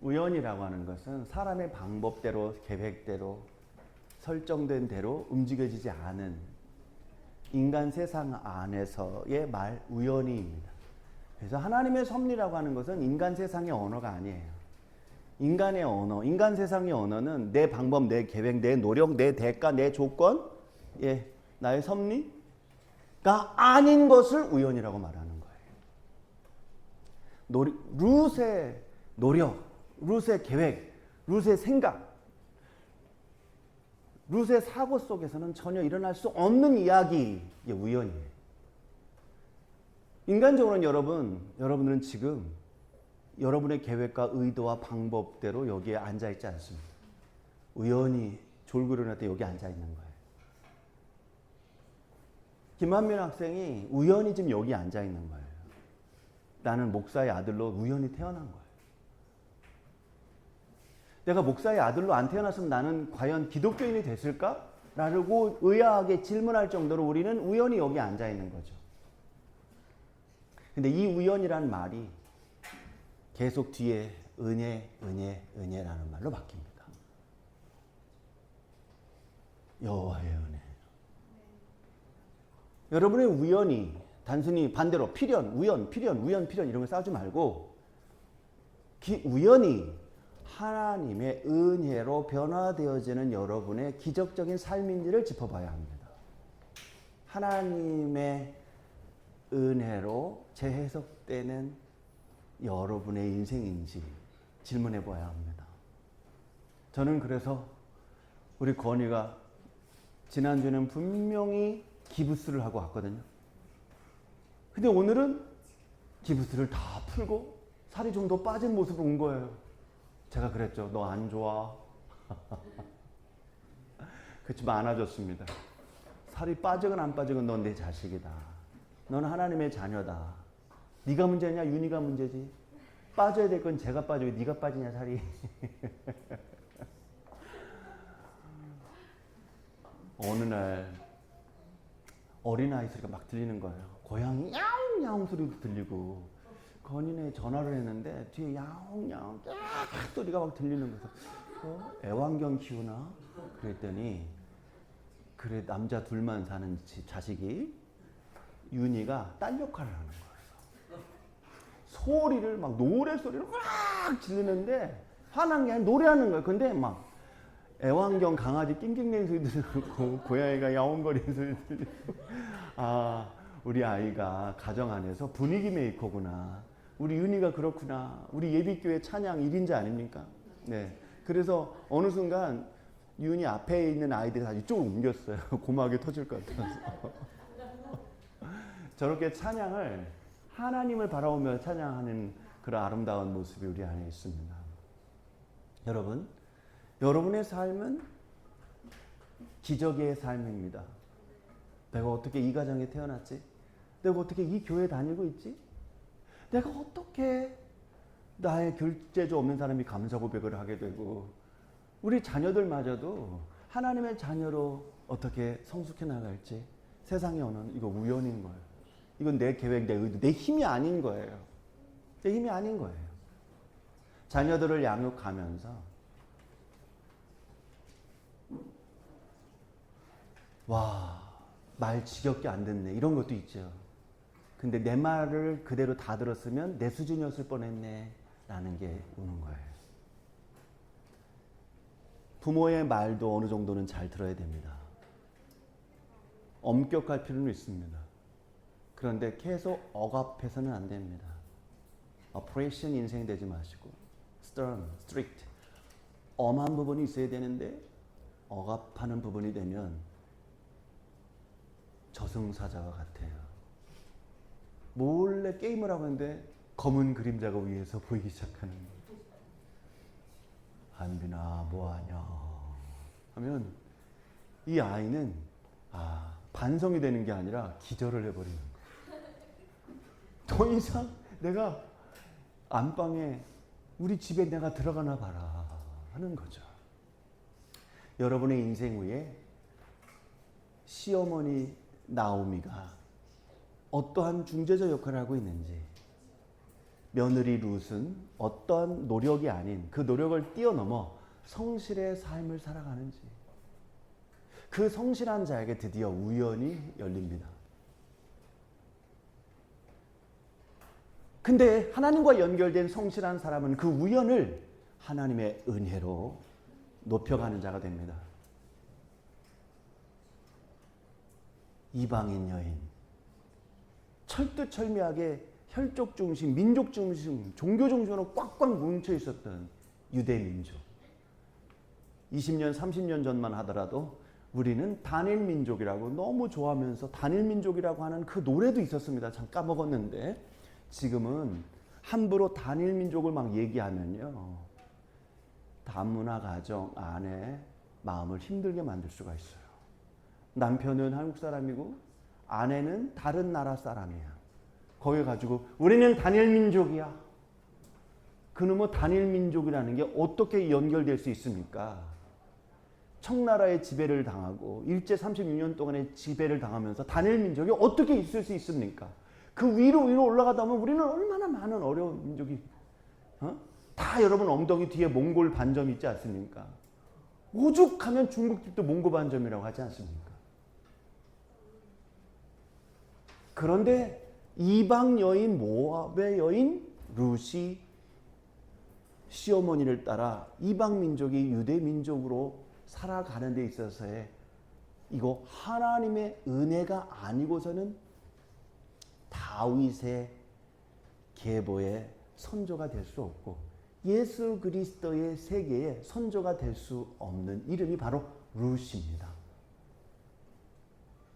Speaker 3: 우연이라고 하는 것은 사람의 방법대로, 계획대로, 설정된 대로 움직여지지 않은 인간 세상 안에서의 말, 우연이입니다. 그래서 하나님의 섭리라고 하는 것은 인간 세상의 언어가 아니에요. 인간의 언어, 인간 세상의 언어는 내 방법, 내 계획, 내 노력, 내 대가, 내 조건, 나의 섭리가 아닌 것을 우연이라고 말하는 거예요. 룻의 노력, 룻의 계획, 룻의 생각, 룻의 사고 속에서는 전혀 일어날 수 없는 이야기, 이게 우연이에요. 인간적으로는 여러분들은 지금 여러분의 계획과 의도와 방법대로 여기에 앉아있지 않습니다. 우연히 졸고 일어날 때 여기 앉아있는 거예요. 김한민 학생이 우연히 지금 여기 앉아있는 거예요. 나는 목사의 아들로 우연히 태어난 거예요. 내가 목사의 아들로 안 태어났으면 나는 과연 기독교인이 됐을까? 라고 의아하게 질문할 정도로 우리는 우연히 여기 앉아있는 거죠. 근데 이 우연이란 말이 계속 뒤에 은혜라는 말로 바뀝니다. 여호와의 은혜. 여러분의 우연이 단순히 반대로 필연, 우연, 이런 걸 싸우지 말고 우연이 하나님의 은혜로 변화되어지는 여러분의 기적적인 삶인지를 짚어봐야 합니다. 하나님의 은혜로 재해석되는 여러분의 인생인지 질문해 봐야 합니다. 저는 그래서 우리 건이가 지난주에는 분명히 기부스를 하고 왔거든요. 근데 오늘은 기부스를 다 풀고 살이 좀 더 빠진 모습으로 온 거예요. 제가 그랬죠. 너 안 좋아. 그렇지만 안아줬습니다. 살이 빠지건 안 빠지건 넌 내 자식이다. 너는 하나님의 자녀다. 네가 문제냐 윤희가 문제지. 빠져야 될 건 제가 빠지고 네가 빠지냐 살이. 어느 날 어린아이 소리가 막 들리는 거예요. 고양이 야옹야옹 소리도 들리고 건이네 전화를 했는데 뒤에 야옹야옹 소리가 막 들리는 거예요. 애완견 키우나? 그랬더니 그래 남자 둘만 사는 자식이 윤희가 딸 역할을 하는 거예요. 소리를 막 노래소리를 막 지르는데 화난 게 아니라 노래하는 거예요. 근데 막 애완견 강아지 낑낑대는 소리 들리고 고양이가 야옹거리는 소리 들리고 아 우리 아이가 가정 안에서 분위기 메이커구나. 우리 윤희가 그렇구나. 우리 예비교회 찬양 1인자 아닙니까? 네. 그래서 어느 순간 윤희 앞에 있는 아이들이 다 이쪽으로 옮겼어요. 고막이 터질 것 같아서. 저렇게 찬양을 하나님을 바라보며 찬양하는 그런 아름다운 모습이 우리 안에 있습니다. 여러분, 여러분의 삶은 기적의 삶입니다. 내가 어떻게 이 가정에 태어났지? 내가 어떻게 이 교회에 다니고 있지? 내가 어떻게 나의 결제조 없는 사람이 감사 고백을 하게 되고 우리 자녀들마저도 하나님의 자녀로 어떻게 성숙해 나갈지 세상에 오는 이거 우연인 거예요. 이건 내 계획, 내 의도, 내 힘이 아닌 거예요. 내 힘이 아닌 거예요. 자녀들을 양육하면서 와, 말 지겹게 안 듣네 이런 것도 있죠. 근데 내 말을 그대로 다 들었으면 내 수준이었을 뻔했네 라는 게 오는 거예요. 부모의 말도 어느 정도는 잘 들어야 됩니다. 엄격할 필요는 있습니다. 그런데 계속 억압해서는 안 됩니다. operation 인생 되지 마시고 stern, strict 엄한 부분이 있어야 되는데 억압하는 부분이 되면 저승사자와 같아요. 몰래 게임을 하고 있는데 검은 그림자가 위에서 보이기 시작하는 거예요. 한빈아 뭐하냐 하면 이 아이는 반성이 되는 게 아니라 기절을 해버리는 거예요. 더 이상 내가 안방에 우리 집에 내가 들어가나 봐라 하는 거죠. 여러분의 인생 위에 시어머니 나오미가 어떠한 중재자 역할을 하고 있는지, 며느리 룻은 어떠한 노력이 아닌 그 노력을 뛰어넘어 성실의 삶을 살아가는지, 그 성실한 자에게 드디어 우연이 열립니다. 근데 하나님과 연결된 성실한 사람은 그 우연을 하나님의 은혜로 높여가는 자가 됩니다. 이방인 여인, 철두철미하게 혈족 중심, 민족 중심, 종교 중심으로 꽉꽉 뭉쳐 있었던 유대 민족. 20년, 30년 전만 하더라도 우리는 단일 민족이라고 너무 좋아하면서 단일 민족이라고 하는 그 노래도 있었습니다. 참 까먹었는데 지금은 함부로 단일 민족을 막 얘기하면요, 다문화 가정 안에 마음을 힘들게 만들 수가 있어요. 남편은 한국 사람이고 아내는 다른 나라 사람이야. 거기 가지고 우리는 단일 민족이야. 그놈의 단일 민족이라는 게 어떻게 연결될 수 있습니까? 청나라의 지배를 당하고 일제 36년 동안의 지배를 당하면서 단일 민족이 어떻게 있을 수 있습니까? 그 위로 올라가다 보면 우리는 얼마나 많은 어려운 민족이, 다 여러분 엉덩이 뒤에 몽골 반점 있지 않습니까? 오죽하면 중국집도 몽골 반점이라고 하지 않습니까? 그런데 이방 여인, 모압의 여인 룻이 시어머니를 따라 이방 민족이 유대 민족으로 살아가는 데 있어서의 이거 하나님의 은혜가 아니고서는 다윗의 계보의 선조가 될 수 없고 예수 그리스도의 세계의 선조가 될 수 없는 이름이 바로 룻입니다.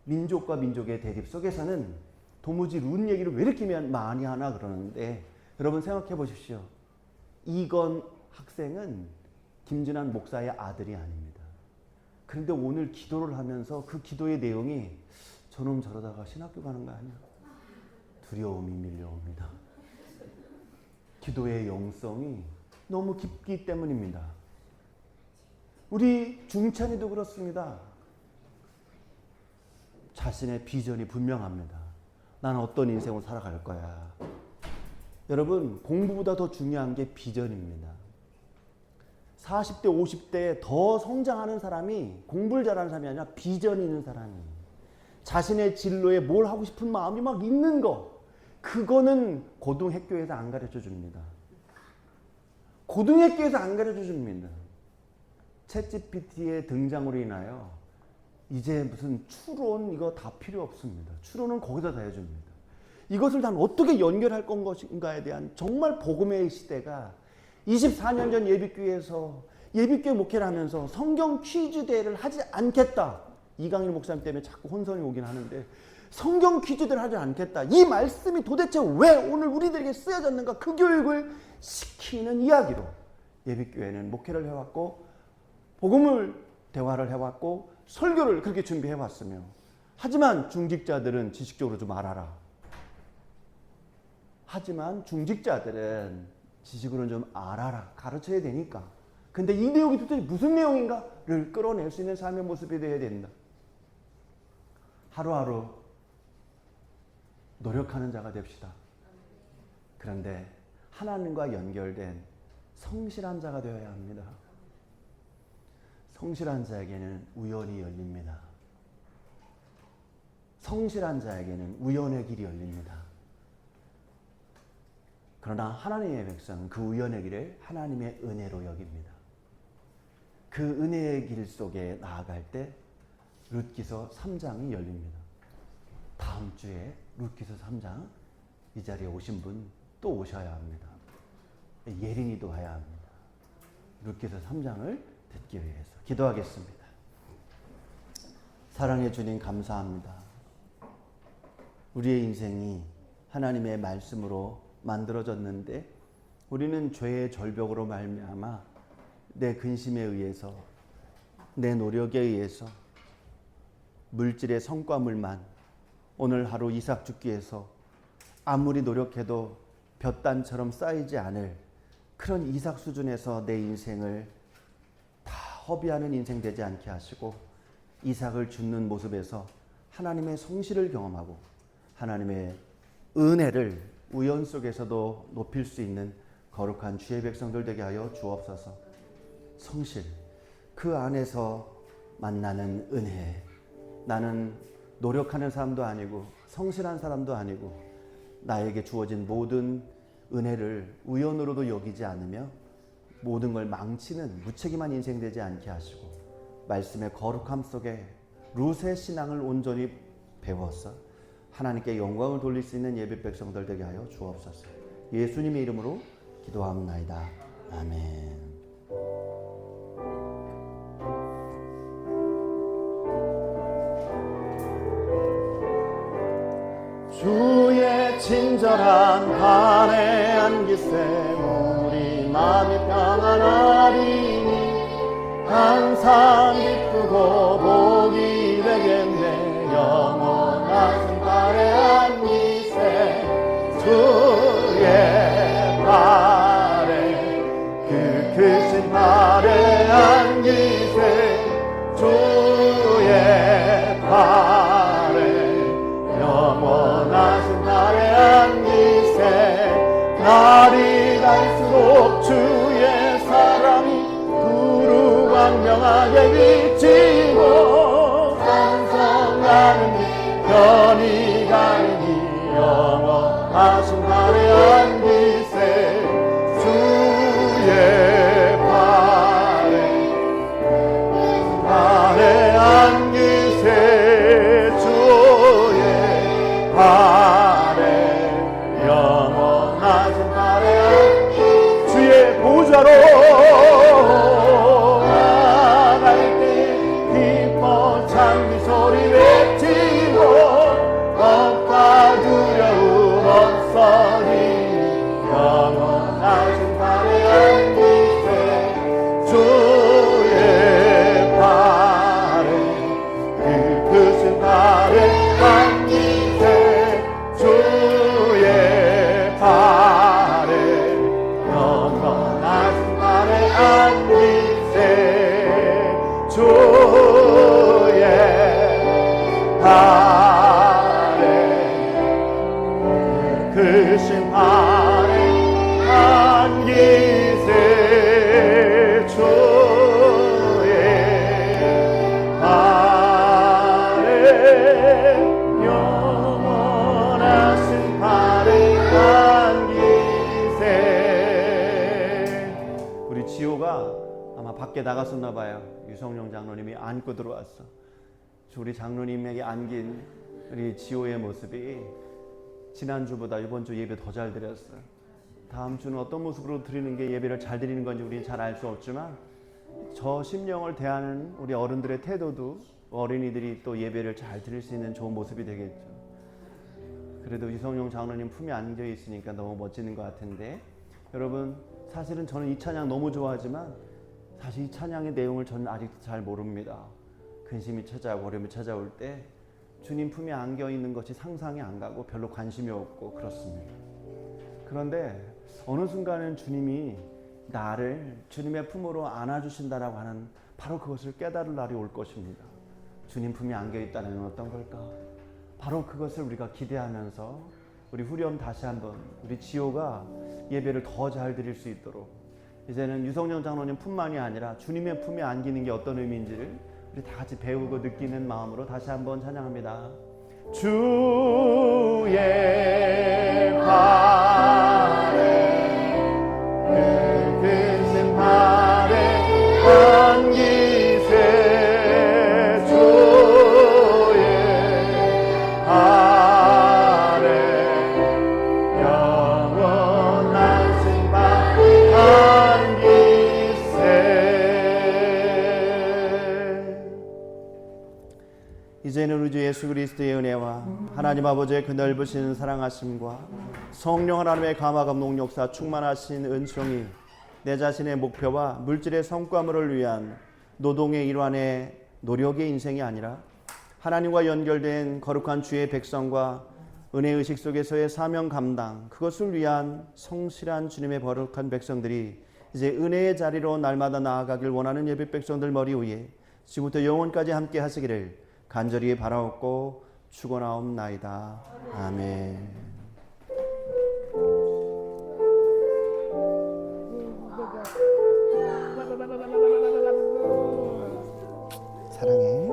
Speaker 3: 민족과 민족의 대립 속에서는 도무지 룻 얘기를 왜 이렇게 많이 하나 그러는데, 여러분 생각해 보십시오. 이건 학생은 김진환 목사의 아들이 아닙니다. 그런데 오늘 기도를 하면서 그 기도의 내용이 저놈 저러다가 신학교 가는 거 아니야? 두려움이 밀려옵니다. 기도의 영성이 너무 깊기 때문입니다. 우리 중찬이도 그렇습니다. 자신의 비전이 분명합니다. 나는 어떤 인생을 살아갈 거야. 여러분, 공부보다 더 중요한 게 비전입니다. 40대, 50대에 더 성장하는 사람이 공부를 잘하는 사람이 아니라 비전이 있는 사람이에요. 자신의 진로에 뭘 하고 싶은 마음이 막 있는 거, 그거는 고등학교에서 안 가르쳐 줍니다. 고등학교에서 안 가르쳐 줍니다. 챗GPT의 등장으로 인하여 이제 무슨 추론 이거 다 필요 없습니다. 추론은 거기다 다 해줍니다. 이것을 난 어떻게 연결할 것인가에 대한 정말 복음의 시대가 24년 전 예비교회에서 예비교회 목회를 하면서 성경 퀴즈 대회를 하지 않겠다. 이강일 목사님 때문에 자꾸 혼선이 오긴 하는데 성경 퀴즈들 하지 않겠다. 이 말씀이 도대체 왜 오늘 우리들에게 쓰여졌는가? 그 교육을 시키는 이야기로 예비교회는 목회를 해왔고 복음을 대화를 해왔고 설교를 그렇게 준비해왔으며, 하지만 중직자들은 지식적으로 좀 알아라. 하지만 중직자들은 지식으로는 좀 알아라. 가르쳐야 되니까. 근데 이 내용이 도대체 무슨 내용인가를 끌어낼 수 있는 삶의 모습이 되어야 된다. 하루하루 노력하는 자가 됩시다. 그런데 하나님과 연결된 성실한 자가 되어야 합니다. 성실한 자에게는 우연이 열립니다. 성실한 자에게는 우연의 길이 열립니다. 그러나 하나님의 백성은 그 우연의 길을 하나님의 은혜로 여깁니다. 그 은혜의 길 속에 나아갈 때 룻기서 3장이 열립니다. 다음 주에 룻기서 3장 이 자리에 오신 분 또 오셔야 합니다. 예린이도 와야 합니다. 룻기서 3장을 듣기 위해서 기도하겠습니다. 사랑해 주님 감사합니다. 우리의 인생이 하나님의 말씀으로 만들어졌는데 우리는 죄의 절벽으로 말미암아 내 근심에 의해서, 내 노력에 의해서 물질의 성과물만 오늘 하루 이삭 죽기에서 아무리 노력해도 볕단처럼 쌓이지 않을 그런 이삭 수준에서 내 인생을 다 허비하는 인생 되지 않게 하시고, 이삭을 줍는 모습에서 하나님의 성실을 경험하고 하나님의 은혜를 우연 속에서도 높일 수 있는 거룩한 주의 백성들 되게 하여 주옵소서. 성실, 그 안에서 만나는 은혜. 나는 노력하는 사람도 아니고 성실한 사람도 아니고 나에게 주어진 모든 은혜를 우연으로도 여기지 않으며 모든 걸 망치는 무책임한 인생 되지 않게 하시고, 말씀의 거룩함 속에 룻의 신앙을 온전히 배워서 하나님께 영광을 돌릴 수 있는 예배 백성들 되게 하여 주옵소서. 예수님의 이름으로 기도합나이다. 아멘. 주의 친절한 발에 안기세 우리 마음이 평안하리니 항상 기쁘고 복이 되겠네. 영원하신 발에 안기세 주의 발에, 그 크신 발에 안기세 주의 발에, 영원하신 발에 안기세. 날이 갈수록 주의 사랑이 두루 광명하게 비치고 찬송하는 편히 가리니 영원하신 발에 안기세 주의 발에 안기세 주의 발에, 영원하신 발에 주의 보좌로 나갈 때 기뻐 찬미 소리 외치고 겁과 두려움 없어지니 영원하신 발에 안기세 주의 발에, 그 크신 발에 안기세 주의 발에, 영원하신 발에 안기세 주의 발에, 크신 발에 안기세 주의 발에, 영원하신 발에 안기세. 우리 지호가 아마 밖에 나갔었나 봐요. 유성룡 장로님이 안고 들어왔어. 우리 장로님에게 안긴 우리 지호의 모습이 지난주보다 이번 주 예배 더 잘 드렸어요. 다음 주는 어떤 모습으로 드리는 게 예배를 잘 드리는 건지 우리는 잘 알 수 없지만 저 심령을 대하는 우리 어른들의 태도도 어린이들이 또 예배를 잘 드릴 수 있는 좋은 모습이 되겠죠. 그래도 유성용 장로님 품에 안겨 있으니까 너무 멋지는 것 같은데, 여러분 사실은 저는 이 찬양 너무 좋아하지만 사실 이 찬양의 내용을 저는 아직도 잘 모릅니다. 근심이 찾아오고 어려움이 찾아올 때 주님 품에 안겨 있는 것이 상상이 안 가고 별로 관심이 없고 그렇습니다. 그런데 어느 순간은 주님이 나를 주님의 품으로 안아주신다라고 하는 바로 그것을 깨달을 날이 올 것입니다. 주님 품에 안겨 있다는 건 어떤 걸까? 바로 그것을 우리가 기대하면서 우리 후렴 다시 한번 우리 지호가 예배를 더 잘 드릴 수 있도록, 이제는 유성령 장로님 품만이 아니라 주님의 품에 안기는 게 어떤 의미인지를 우리 다 같이 배우고 느끼는 마음으로 다시 한번 찬양합니다. 주의 발에 큰 발에 안기세. 주의 발에 영원한 승방 안기세. 이제는 우리 주 예수 그리스도의 은혜와 하나님 아버지의 그 넓으신 사랑하심과 성령 하나님의 감화감 농력사 충만하신 은총이 내 자신의 목표와 물질의 성과물을 위한 노동의 일환의 노력의 인생이 아니라 하나님과 연결된 거룩한 주의 백성과 은혜의식 속에서의 사명 감당, 그것을 위한 성실한 주님의 거룩한 백성들이 이제 은혜의 자리로 날마다 나아가길 원하는 예배 백성들 머리 위에 지금부터 영원까지 함께 하시기를 간절히 바라옵고 축원하옵나이다. 아멘. 사랑해.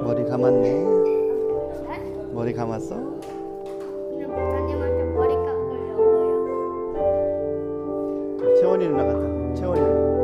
Speaker 3: 머리 감았네. 머리 감았어?
Speaker 4: 그냥 목사님한테 머리 깎으려고요.
Speaker 3: 채원이는 나갔다. 채원이는.